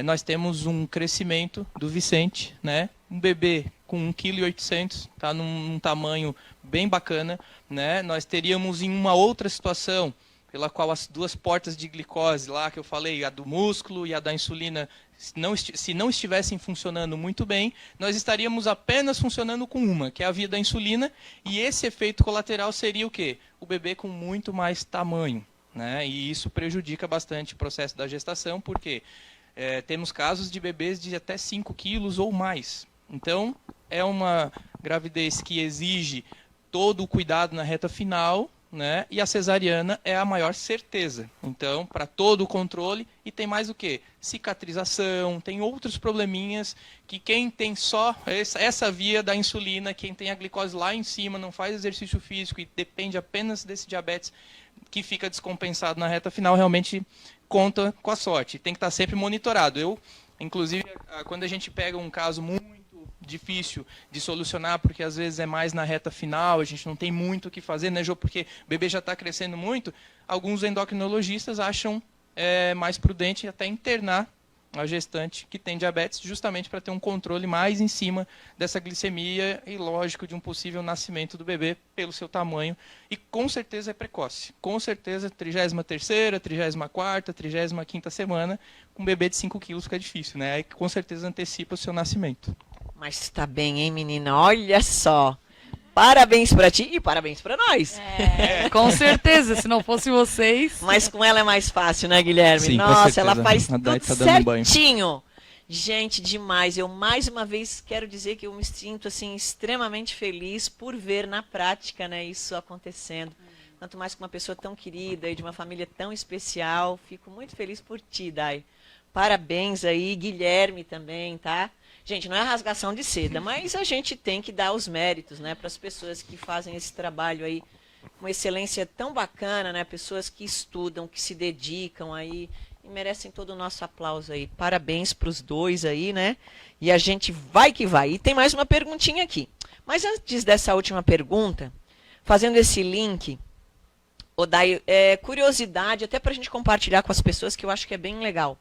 nós temos um crescimento do Vicente, né, um bebê com 1,8 kg, está num tamanho bem bacana, né? Nós teríamos em uma outra situação, pela qual as duas portas de glicose lá que eu falei, a do músculo e a da insulina, se não estivessem funcionando muito bem, nós estaríamos apenas funcionando com uma, que é a via da insulina, e esse efeito colateral seria o quê? O bebê com muito mais tamanho, né? E isso prejudica bastante o processo da gestação, porque temos casos de bebês de até 5 quilos ou mais. Então, é uma gravidez que exige todo o cuidado na reta final, né? E a cesariana é a maior certeza. Então, para todo o controle, e tem mais o quê? Cicatrização, tem outros probleminhas que quem tem só essa via da insulina, quem tem a glicose lá em cima, não faz exercício físico e depende apenas desse diabetes que fica descompensado na reta final, realmente conta com a sorte. Tem que estar sempre monitorado. Inclusive, quando a gente pega um caso muito difícil de solucionar, porque às vezes é mais na reta final, a gente não tem muito o que fazer, né, Jô? Porque o bebê já está crescendo muito, alguns endocrinologistas acham mais prudente até internar a gestante que tem diabetes, justamente para ter um controle mais em cima dessa glicemia e, lógico, de um possível nascimento do bebê pelo seu tamanho. E com certeza é precoce. Com certeza, 33ª, 34ª, 35ª semana, com um bebê de 5 quilos fica difícil, né? Aí com certeza antecipa o seu nascimento. Mas está bem, hein, menina? Olha só. Parabéns para ti e parabéns para nós. Com certeza, se não fosse vocês. Mas com ela é mais fácil, né, Guilherme? Sim, nossa, ela faz a Dai tudo tá dando banho. certinho. Gente, demais. Eu mais uma vez quero dizer que eu me sinto assim extremamente feliz por ver na prática, né, isso acontecendo. Tanto mais com uma pessoa tão querida e de uma família tão especial. Fico muito feliz por ti, Dai. Parabéns aí, Guilherme também, tá? Gente, não é rasgação de seda, mas a gente tem que dar os méritos, né, para as pessoas que fazem esse trabalho aí com excelência tão bacana, né? Pessoas que estudam, que se dedicam aí e merecem todo o nosso aplauso aí. Parabéns para os dois aí, né? E a gente vai que vai. E tem mais uma perguntinha aqui. Mas antes dessa última pergunta, fazendo esse link, Dai, curiosidade até para a gente compartilhar com as pessoas, que eu acho que é bem legal.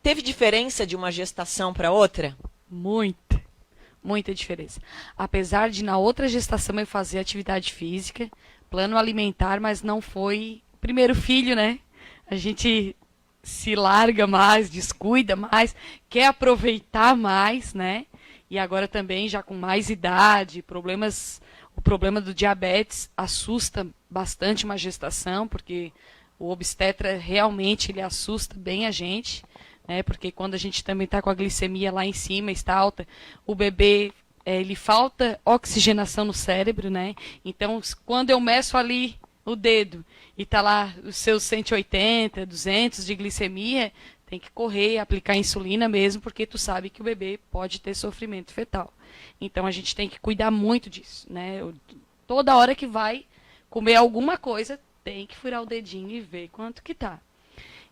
Teve diferença de uma gestação para outra? Muita diferença. Apesar de na outra gestação eu fazer atividade física, plano alimentar, mas não foi primeiro filho, né? A gente se larga mais, descuida mais, quer aproveitar mais, né? E agora também já com mais idade, o problema do diabetes assusta bastante uma gestação, porque o obstetra realmente ele assusta bem a gente. Porque quando a gente também está com a glicemia lá em cima, está alta, o bebê, ele falta oxigenação no cérebro, né? Então, quando eu meço ali o dedo e está lá os seus 180, 200 de glicemia, tem que correr, aplicar insulina mesmo, porque tu sabe que o bebê pode ter sofrimento fetal. Então, a gente tem que cuidar muito disso, né? Toda hora que vai comer alguma coisa, tem que furar o dedinho e ver quanto que tá.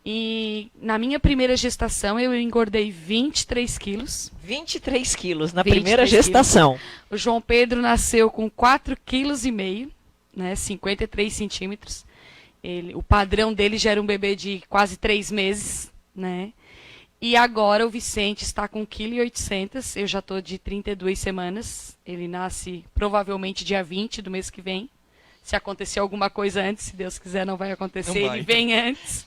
E na minha primeira gestação eu engordei 23 quilos. 23 quilos na primeira gestação. O João Pedro nasceu com 4,5 kg, né, 53 centímetros. O padrão dele já era um bebê de quase 3 meses, né? E agora o Vicente está com 1,8 kg. Eu já estou de 32 semanas. Ele nasce provavelmente dia 20 do mês que vem. Se acontecer alguma coisa antes, se Deus quiser, não vai acontecer, Não vai. ele vem antes.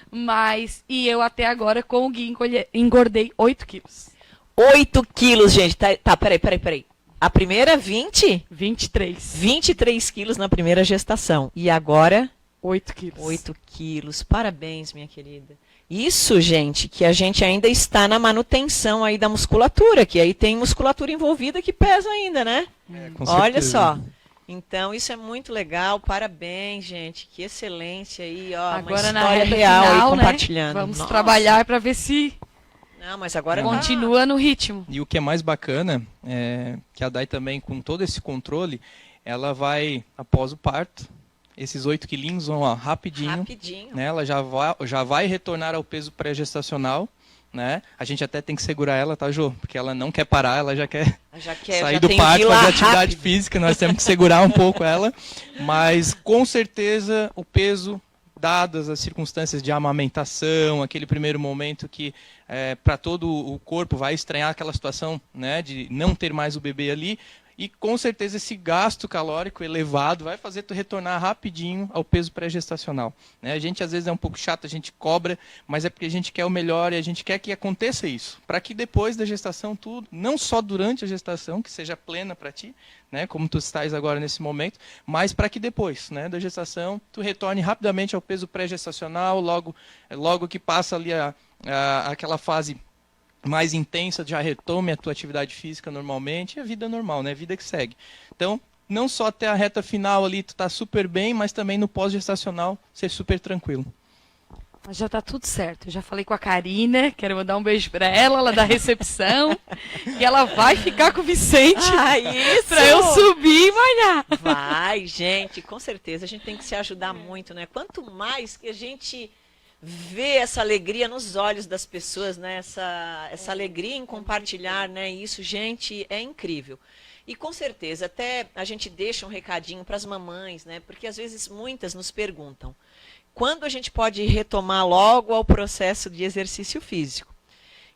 Mas, e eu até agora com o Gui engordei 8 quilos. 8 quilos, gente. Tá, peraí. A primeira, 20? 23. 23 quilos na primeira gestação. E agora, 8 quilos. 8 quilos. Parabéns, minha querida. Isso, gente, que a gente ainda está na manutenção aí da musculatura, que aí tem musculatura envolvida que pesa ainda, né? Com Olha certeza. só. Então, isso é muito legal. Parabéns, gente. Que excelência aí, ó. Agora uma na história reta real final, aí né? compartilhando. Vamos Nossa. trabalhar para ver se Não, mas agora continua no ritmo. E o que é mais bacana é que a Dai também, com todo esse controle, ela vai, após o parto, esses 8 quilinhos vão ó, rapidinho, né? Ela já vai retornar ao peso pré-gestacional, né? A gente até tem que segurar ela, tá, Jô? Porque ela não quer parar, ela já quer sair do parto, fazer atividade física, nós temos que segurar um pouco ela. Mas, com certeza, o peso, dadas as circunstâncias de amamentação, aquele primeiro momento que para todo o corpo vai estranhar aquela situação, né, de não ter mais o bebê ali, e com certeza esse gasto calórico elevado vai fazer tu retornar rapidinho ao peso pré-gestacional, né? A gente às vezes é um pouco chato, a gente cobra, mas é porque a gente quer o melhor e a gente quer que aconteça isso, para que depois da gestação tudo, não só durante a gestação, que seja plena para ti, né, como tu estás agora nesse momento, mas para que depois, né, da gestação, tu retorne rapidamente ao peso pré-gestacional, logo que passa ali aquela fase mais intensa, já retome a tua atividade física normalmente, e a vida normal, né, a vida que segue. Então, não só até a reta final ali tu tá super bem, mas também no pós-gestacional ser super tranquilo. Mas já tá tudo certo. Eu já falei com a Karina, quero mandar um beijo pra ela da recepção, que ela vai ficar com o Vicente Isso! pra eu subir e malhar. Vai, gente, com certeza. A gente tem que se ajudar muito, né? Quanto mais que a gente vê essa alegria nos olhos das pessoas, né? Essa alegria em compartilhar, né? Isso, gente, é incrível. E com certeza, até a gente deixa um recadinho para as mamães, né? Porque às vezes muitas nos perguntam quando a gente pode retomar logo ao processo de exercício físico.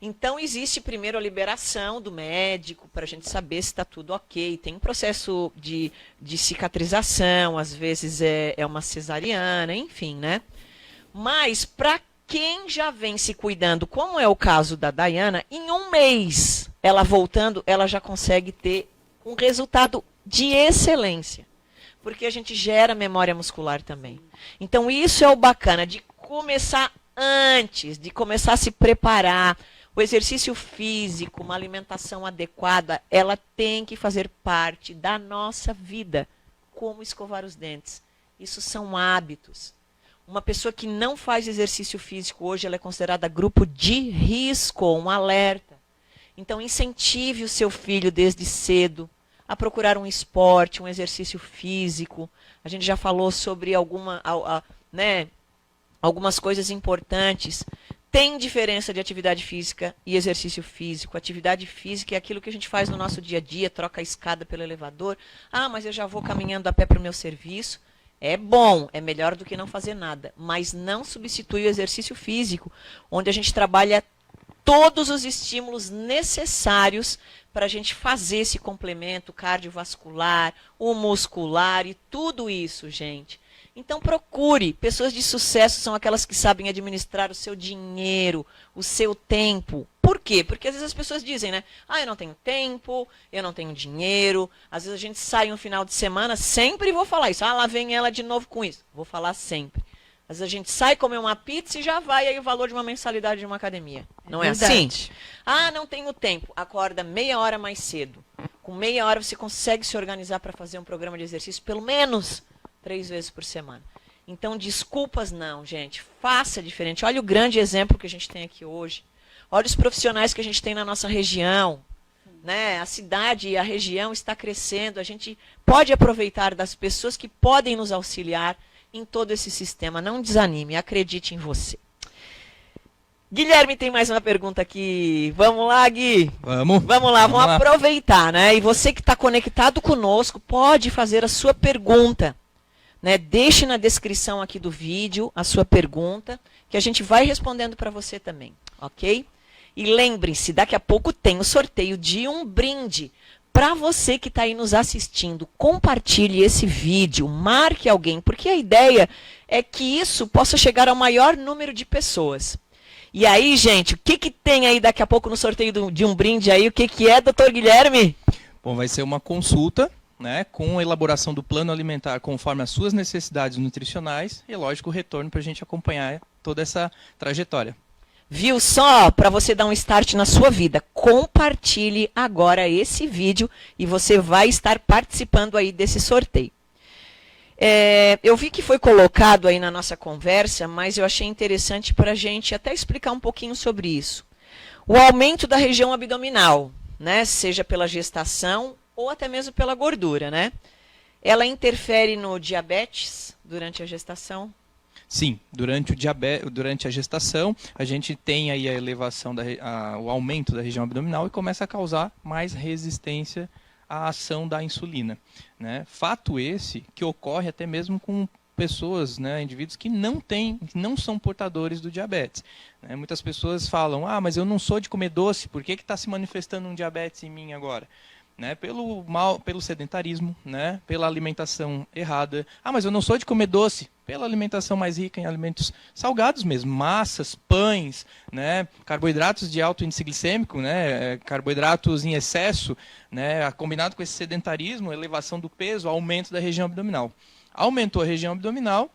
Então, existe primeiro a liberação do médico para a gente saber se está tudo ok. Tem um processo de cicatrização, às vezes é uma cesariana, enfim, né? Mas, para quem já vem se cuidando, como é o caso da Dayana, em um mês, ela voltando, ela já consegue ter um resultado de excelência. Porque a gente gera memória muscular também. Então, isso é o bacana, de começar antes, de começar a se preparar. O exercício físico, uma alimentação adequada, ela tem que fazer parte da nossa vida, como escovar os dentes. Isso são hábitos. Uma pessoa que não faz exercício físico hoje, ela é considerada grupo de risco, um alerta. Então, incentive o seu filho desde cedo a procurar um esporte, um exercício físico. A gente já falou sobre algumas coisas importantes. Tem diferença de atividade física e exercício físico. Atividade física é aquilo que a gente faz no nosso dia a dia, troca a escada pelo elevador. Ah, mas eu já vou caminhando a pé para o meu serviço. É bom, é melhor do que não fazer nada, mas não substitui o exercício físico, onde a gente trabalha todos os estímulos necessários para a gente fazer esse complemento cardiovascular, o muscular e tudo isso, gente. Então procure, pessoas de sucesso são aquelas que sabem administrar o seu dinheiro, o seu tempo. Por quê? Porque às vezes as pessoas dizem, né? Ah, eu não tenho tempo, eu não tenho dinheiro. Às vezes a gente sai um final de semana, sempre vou falar isso. Ah, lá vem ela de novo com isso. Vou falar sempre. Às vezes a gente sai comer uma pizza e já vai aí o valor de uma mensalidade de uma academia. Não é assim? Ah, não tenho tempo. Acorda meia hora mais cedo. Com meia hora você consegue se organizar para fazer um programa de exercício pelo menos 3 vezes por semana. Então, desculpas não, gente. Faça diferente. Olha o grande exemplo que a gente tem aqui hoje. Olha os profissionais que a gente tem na nossa região. Né? A cidade e a região está crescendo. A gente pode aproveitar das pessoas que podem nos auxiliar em todo esse sistema. Não desanime, acredite em você. Guilherme tem mais uma pergunta aqui. Vamos lá, Gui? Vamos lá, vamos aproveitar, né? E você que está conectado conosco, pode fazer a sua pergunta. Né? Deixe na descrição aqui do vídeo a sua pergunta, que a gente vai respondendo para você também, ok? E lembre-se, daqui a pouco tem o sorteio de um brinde para você que está aí nos assistindo, compartilhe esse vídeo, marque alguém, porque a ideia é que isso possa chegar ao maior número de pessoas. E aí, gente, o que tem aí daqui a pouco no sorteio de um brinde aí? O que é, doutor Guilherme? Bom, vai ser uma consulta, né, com a elaboração do plano alimentar conforme as suas necessidades nutricionais e, lógico, o retorno para a gente acompanhar toda essa trajetória. Viu só? Para você dar um start na sua vida, compartilhe agora esse vídeo e você vai estar participando aí desse sorteio. Eu vi que foi colocado aí na nossa conversa, mas eu achei interessante para a gente até explicar um pouquinho sobre isso. O aumento da região abdominal, né, seja pela gestação ou até mesmo pela gordura, né? Ela interfere no diabetes durante a gestação? Sim, durante a gestação, a gente tem aí a elevação, o aumento da região abdominal e começa a causar mais resistência à ação da insulina, né? Fato esse que ocorre até mesmo com pessoas, né, indivíduos que não são portadores do diabetes, né? Muitas pessoas falam, mas eu não sou de comer doce, por que está se manifestando um diabetes em mim agora? Né, pelo sedentarismo, né, pela alimentação errada. Mas eu não sou de comer doce, pela alimentação mais rica em alimentos salgados mesmo, massas, pães, né, carboidratos de alto índice glicêmico, né, carboidratos em excesso, né, combinado com esse sedentarismo, elevação do peso, aumento da região abdominal. Aumentou a região abdominal,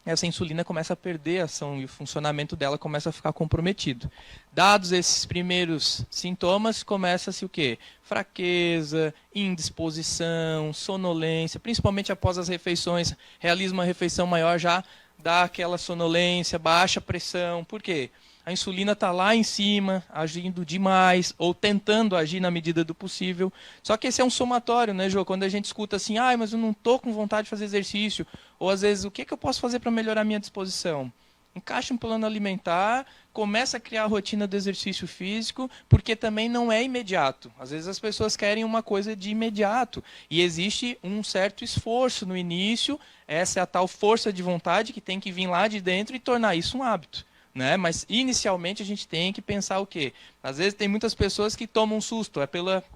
essa insulina começa a perder a ação e o funcionamento dela começa a ficar comprometido. Dados esses primeiros sintomas, começa-se o quê? Fraqueza, indisposição, sonolência, principalmente após as refeições, realiza uma refeição maior, já dá aquela sonolência, baixa pressão. Por quê? A insulina está lá em cima, agindo demais, ou tentando agir na medida do possível. Só que esse é um somatório, né, Jô? Quando a gente escuta assim, mas eu não estou com vontade de fazer exercício, ou às vezes, o que eu posso fazer para melhorar a minha disposição? Encaixa um plano alimentar, começa a criar a rotina do exercício físico, porque também não é imediato. Às vezes as pessoas querem uma coisa de imediato, e existe um certo esforço no início, essa é a tal força de vontade que tem que vir lá de dentro e tornar isso um hábito. Né? Mas inicialmente a gente tem que pensar o quê? Às vezes tem muitas pessoas que tomam um susto,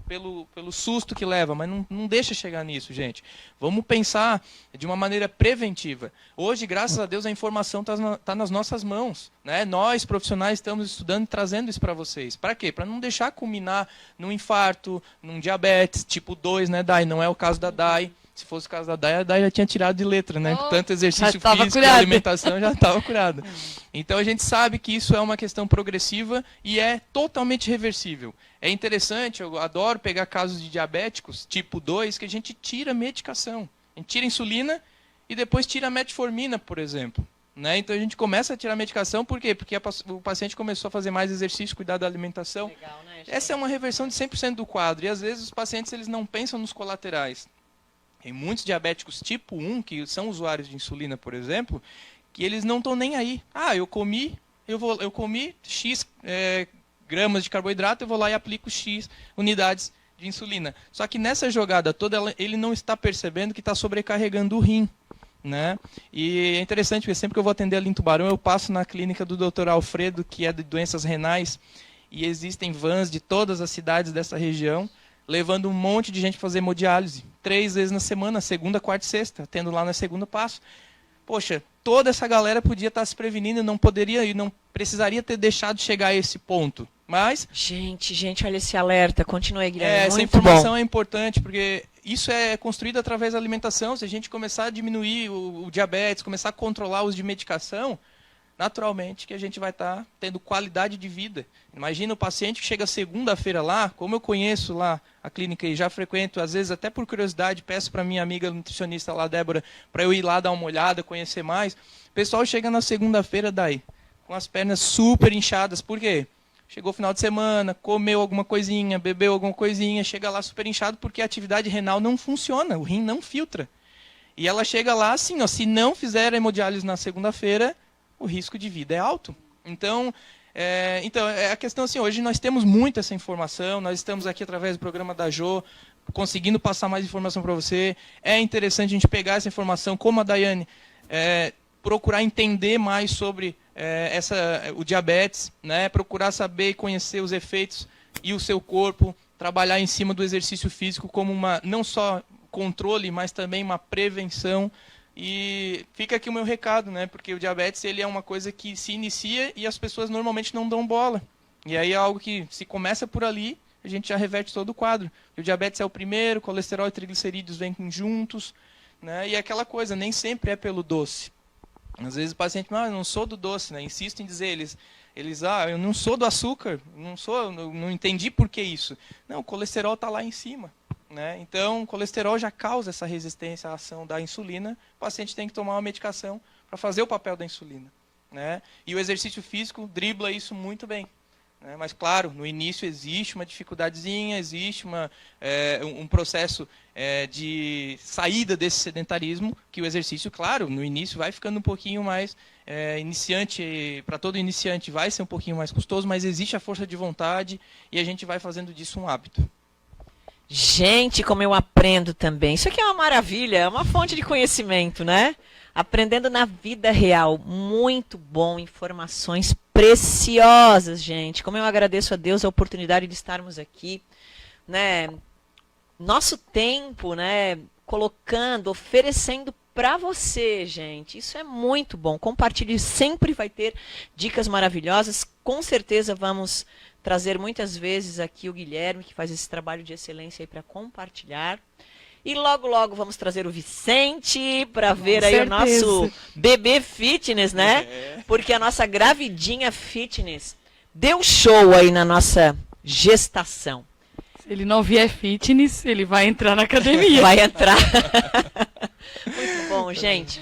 pelo susto que leva, mas não deixa chegar nisso, gente. Vamos pensar de uma maneira preventiva. Hoje, graças a Deus, a informação está nas nossas mãos. Né? Nós, profissionais, estamos estudando e trazendo isso para vocês. Para quê? Para não deixar culminar num infarto, num diabetes tipo 2, né, Dai? Não é o caso da Dai. Se fosse o caso da Dai, a Dai já tinha tirado de letra, né? Tanto exercício físico e alimentação já estava curada. Então a gente sabe que isso é uma questão progressiva e é totalmente reversível. É interessante, eu adoro pegar casos de diabéticos tipo 2, que a gente tira medicação. A gente tira insulina e depois tira a metformina, por exemplo. Né? Então a gente começa a tirar a medicação, por quê? Porque o paciente começou a fazer mais exercício, cuidar da alimentação. Legal, né, essa é uma reversão de 100% do quadro. E às vezes os pacientes eles não pensam nos colaterais. Tem muitos diabéticos tipo 1, que são usuários de insulina, por exemplo, que eles não estão nem aí. Eu comi X gramas de carboidrato, eu vou lá e aplico X unidades de insulina. Só que nessa jogada toda, ele não está percebendo que está sobrecarregando o rim. Né? E é interessante, porque sempre que eu vou atender ali em Tubarão, eu passo na clínica do Dr. Alfredo, que é de doenças renais, e existem vans de todas as cidades dessa região, levando um monte de gente para fazer hemodiálise, 3 vezes na semana, segunda, quarta e sexta, tendo lá na segunda passo. Poxa, toda essa galera podia estar se prevenindo e não precisaria ter deixado de chegar a esse ponto. Mas Gente, olha esse alerta, continue, Guilherme. essa informação é importante, porque isso é construído através da alimentação. Se a gente começar a diminuir o diabetes, começar a controlar o uso de medicação, naturalmente que a gente vai estar tendo qualidade de vida. Imagina o paciente que chega segunda-feira lá, como eu conheço lá a clínica e já frequento, às vezes até por curiosidade, peço para minha amiga nutricionista lá, Débora, para eu ir lá dar uma olhada, conhecer mais. O pessoal chega na segunda-feira daí, com as pernas super inchadas. Por quê? Chegou o final de semana, comeu alguma coisinha, bebeu alguma coisinha, chega lá super inchado porque a atividade renal não funciona, o rim não filtra. E ela chega lá assim, se não fizer a hemodiálise na segunda-feira, o risco de vida é alto. Então, a questão assim, hoje nós temos muito essa informação, nós estamos aqui através do programa da Jo, conseguindo passar mais informação para você. É interessante a gente pegar essa informação, como a Daiane, procurar entender mais sobre o diabetes, né? Procurar saber e conhecer os efeitos e o seu corpo, trabalhar em cima do exercício físico como não só controle, mas também uma prevenção. E fica aqui o meu recado, né? Porque o diabetes ele é uma coisa que se inicia e as pessoas normalmente não dão bola. E aí é algo que se começa por ali, a gente já reverte todo o quadro. E o diabetes é o primeiro, colesterol e triglicerídeos vêm juntos, né? E é aquela coisa, nem sempre é pelo doce. Às vezes o paciente, eu não sou do doce, né? Insisto em dizer, eu não sou do açúcar, não entendi por que isso. Não, o colesterol está lá em cima, né? Então, o colesterol já causa essa resistência à ação da insulina, o paciente tem que tomar uma medicação para fazer o papel da insulina, né? E o exercício físico dribla isso muito bem. Mas, claro, no início existe uma dificuldadezinha, existe um processo de saída desse sedentarismo, que o exercício, claro, no início vai ficando um pouquinho mais iniciante, para todo iniciante vai ser um pouquinho mais custoso, mas existe a força de vontade e a gente vai fazendo disso um hábito. Gente, como eu aprendo também. Isso aqui é uma maravilha, é uma fonte de conhecimento, né? Aprendendo na vida real. Muito bom, informações preciosas, gente. Como eu agradeço a Deus a oportunidade de estarmos aqui, né? Nosso tempo, né? Colocando, oferecendo para você, gente. Isso é muito bom. Compartilhe, sempre vai ter dicas maravilhosas. Com certeza vamos trazer muitas vezes aqui o Guilherme, que faz esse trabalho de excelência aí para compartilhar. E logo, logo vamos trazer o Vicente para ver aí o nosso bebê fitness, né? Porque a nossa gravidinha fitness deu show aí na nossa gestação. Se ele não vier fitness, ele vai entrar na academia. Vai entrar. Muito bom, gente.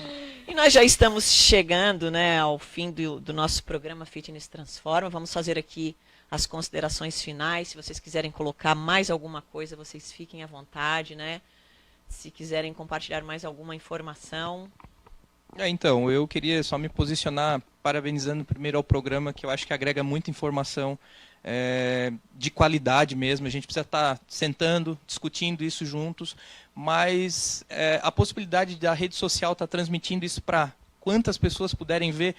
E nós já estamos chegando, né, ao fim do nosso programa Fitness Transforma. Vamos fazer aqui as considerações finais. Se vocês quiserem colocar mais alguma coisa, vocês fiquem à vontade, né? Se quiserem compartilhar mais alguma informação. Então, eu queria só me posicionar parabenizando primeiro ao programa, que eu acho que agrega muita informação de qualidade mesmo. A gente precisa estar sentando, discutindo isso juntos, mas a possibilidade da rede social estar transmitindo isso para quantas pessoas puderem ver.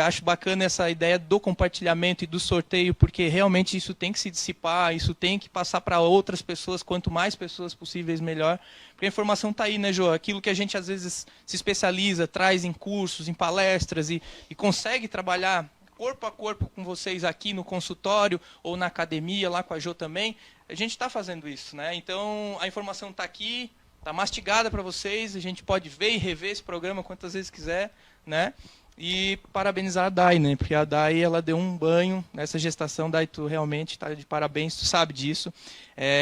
Acho bacana essa ideia do compartilhamento e do sorteio, porque realmente isso tem que se dissipar, isso tem que passar para outras pessoas, quanto mais pessoas possíveis, melhor. Porque a informação está aí, né, Jô? Aquilo que a gente às vezes se especializa, traz em cursos, em palestras e consegue trabalhar corpo a corpo com vocês aqui no consultório ou na academia, lá com a Jô também, a gente está fazendo isso, né? Então, a informação está aqui, está mastigada para vocês, a gente pode ver e rever esse programa quantas vezes quiser, né? E parabenizar a Dai, né? Porque a Dai, ela deu um banho nessa gestação. Dai, tu realmente está de parabéns, tu sabe disso.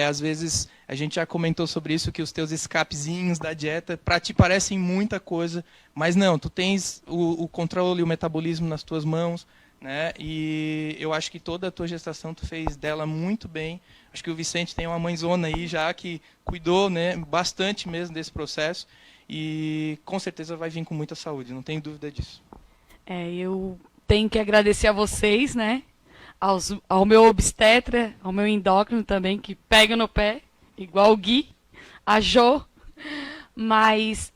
Às vezes, a gente já comentou sobre isso, que os teus escapezinhos da dieta, para ti parecem muita coisa, mas não, tu tens o controle e o metabolismo nas tuas mãos, né? E eu acho que toda a tua gestação tu fez dela muito bem. Acho que o Vicente tem uma mãezona aí já que cuidou, né, bastante mesmo desse processo. E com certeza vai vir com muita saúde, não tenho dúvida disso. Eu tenho que agradecer a vocês, né? Ao meu obstetra, ao meu endócrino também, que pega no pé, igual o Gui, a Jô. Mas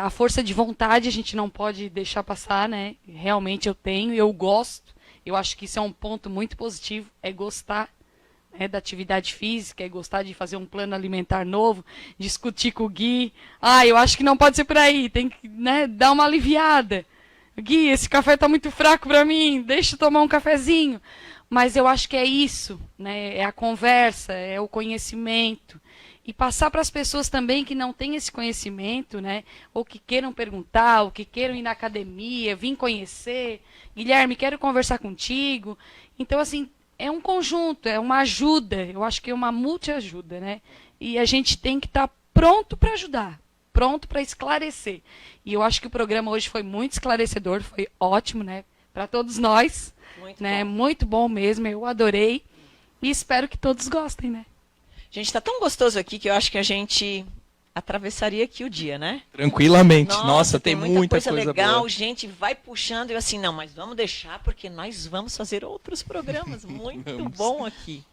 a força de vontade a gente não pode deixar passar, né? Realmente eu tenho, eu gosto. Eu acho que isso é um ponto muito positivo, é gostar da atividade física, é gostar de fazer um plano alimentar novo, discutir com o Gui. Eu acho que não pode ser por aí, tem que, né, dar uma aliviada. Gui, esse café tá muito fraco para mim, deixa eu tomar um cafezinho. Mas eu acho que é isso, né? É a conversa, é o conhecimento. E passar para as pessoas também que não têm esse conhecimento, né? Ou que queiram perguntar, ou que queiram ir na academia, vir conhecer. Guilherme, quero conversar contigo. Então, assim, é um conjunto, é uma ajuda. Eu acho que é uma multiajuda, né? E a gente tem que estar pronto para ajudar, pronto para esclarecer. E eu acho que o programa hoje foi muito esclarecedor, foi ótimo, né? Para todos nós. Muito né? bom. Muito bom mesmo, eu adorei. E espero que todos gostem, né? Gente, tá tão gostoso aqui que eu acho que a gente atravessaria aqui o dia, né? Tranquilamente. Nossa, tem muita coisa legal, boa. gente vai puxando e eu assim, não, mas vamos deixar porque nós vamos fazer outros programas. Muito Vamos. bom aqui.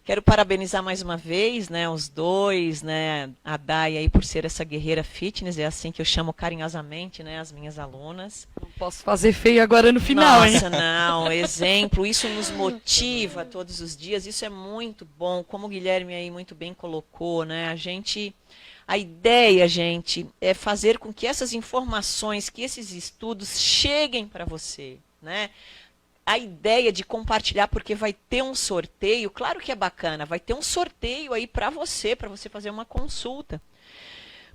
Quero parabenizar mais uma vez, né, os dois, né, a Day aí por ser essa guerreira fitness, é assim que eu chamo carinhosamente, né, as minhas alunas. Não posso fazer feio agora no final, hein? Nossa, não, exemplo, isso nos motiva todos os dias, isso é muito bom, como o Guilherme aí muito bem colocou, né, a ideia, gente, é fazer com que essas informações, que esses estudos cheguem para você, né? A ideia de compartilhar, porque vai ter um sorteio, claro que é bacana, vai ter um sorteio aí para você fazer uma consulta.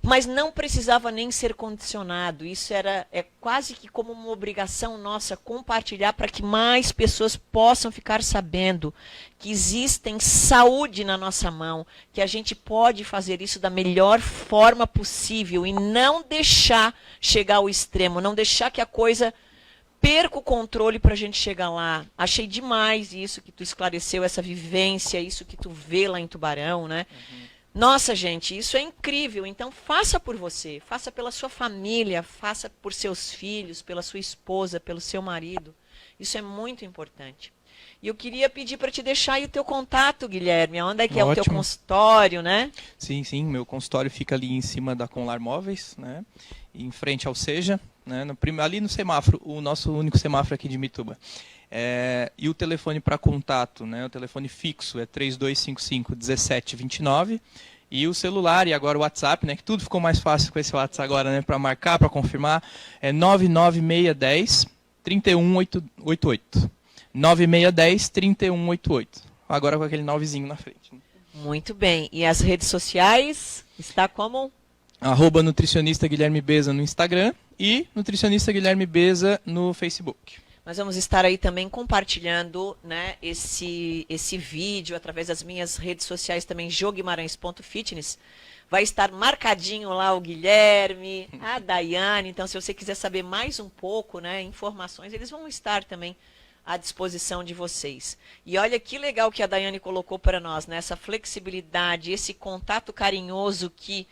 Mas não precisava nem ser condicionado, isso é quase que como uma obrigação nossa compartilhar para que mais pessoas possam ficar sabendo que existem saúde na nossa mão, que a gente pode fazer isso da melhor forma possível e não deixar chegar ao extremo, não deixar que a coisa perca o controle para a gente chegar lá. Achei demais isso que tu esclareceu, essa vivência, isso que tu vê lá em Tubarão, né? Nossa, gente, isso é incrível. Então, faça por você, faça pela sua família, faça por seus filhos, pela sua esposa, pelo seu marido. Isso é muito importante. E eu queria pedir para te deixar aí o teu contato, Guilherme. Onde é que é o teu consultório, né? Sim, meu consultório fica ali em cima da Conlar Móveis, né? Em frente ao Seja, né? Ali no semáforo, o nosso único semáforo aqui de Mituba. E o telefone para contato, né? O telefone fixo é 3255-1729. E o celular, e agora o WhatsApp, né? Que tudo ficou mais fácil com esse WhatsApp agora, né? Para marcar, para confirmar, é 99610-3188. 9610-3188. Agora com aquele 9zinho na frente. Né? Muito bem. E as redes sociais? Está como? @nutricionista Guilherme Beza no Instagram e nutricionista Guilherme Beza no Facebook. Nós vamos estar aí também compartilhando, né, esse vídeo através das minhas redes sociais também, joguimarães.fitness. Vai estar marcadinho lá o Guilherme, a Daiane. Então, se você quiser saber mais um pouco, né, informações, eles vão estar também à disposição de vocês. E olha que legal que a Daiane colocou para nós, né, essa flexibilidade, esse contato carinhoso que,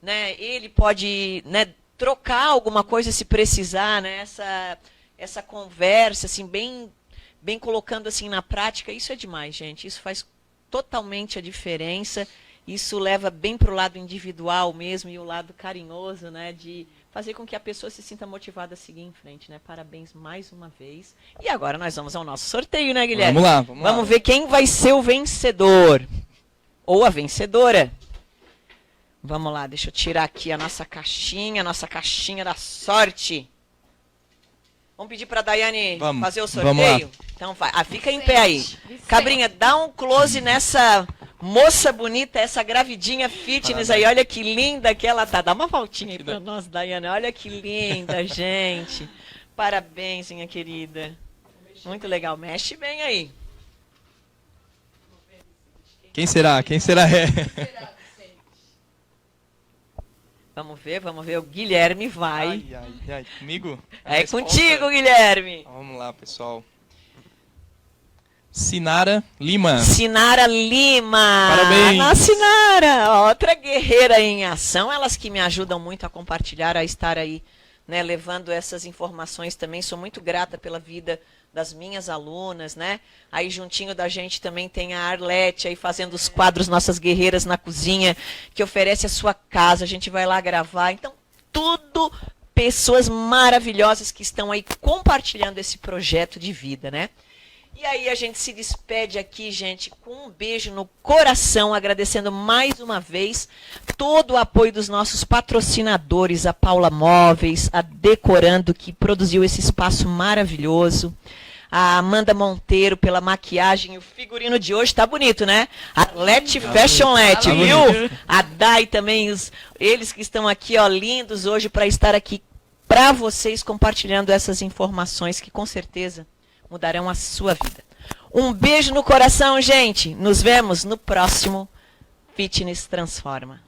né, ele pode, né, trocar alguma coisa se precisar, né, essa conversa, assim, bem colocando assim na prática, isso é demais, gente. Isso faz totalmente a diferença. Isso leva bem para o lado individual mesmo e o lado carinhoso, né, de fazer com que a pessoa se sinta motivada a seguir em frente, né? Parabéns mais uma vez. E agora nós vamos ao nosso sorteio, né, Guilherme? Vamos lá. Vamos ver quem vai ser o vencedor ou a vencedora. Vamos lá, deixa eu tirar aqui a nossa caixinha da sorte. Vamos pedir para a Daiane fazer o sorteio? Vamos lá. Então vai. Fica em pé aí. Cabrinha, dá um close nessa moça bonita, essa gravidinha fitness aí. Olha que linda que ela tá. Dá uma voltinha aí para nós, Daiane. Olha que linda, gente. Parabéns, minha querida. Muito legal. Mexe bem aí. Quem será? Vamos ver. O Guilherme vai. Ai. Comigo? É contigo, Guilherme. Vamos lá, pessoal. Sinara Lima. Parabéns. Nossa, Sinara, outra guerreira em ação. Elas que me ajudam muito a compartilhar, a estar aí, né, levando essas informações também. Sou muito grata pela vida das minhas alunas, né? Aí juntinho da gente também tem a Arlete aí fazendo os quadros Nossas Guerreiras na Cozinha, que oferece a sua casa, a gente vai lá gravar. Então, tudo pessoas maravilhosas que estão aí compartilhando esse projeto de vida, né? E aí a gente se despede aqui, gente, com um beijo no coração, agradecendo mais uma vez todo o apoio dos nossos patrocinadores, a Paula Móveis, a Decorando, que produziu esse espaço maravilhoso, a Amanda Monteiro pela maquiagem, o figurino de hoje tá bonito, né? A Let Fashion Let, viu? A Dai também, eles que estão aqui, ó, lindos hoje para estar aqui para vocês compartilhando essas informações que com certeza mudarão a sua vida. Um beijo no coração, gente. Nos vemos no próximo Fitness Transforma.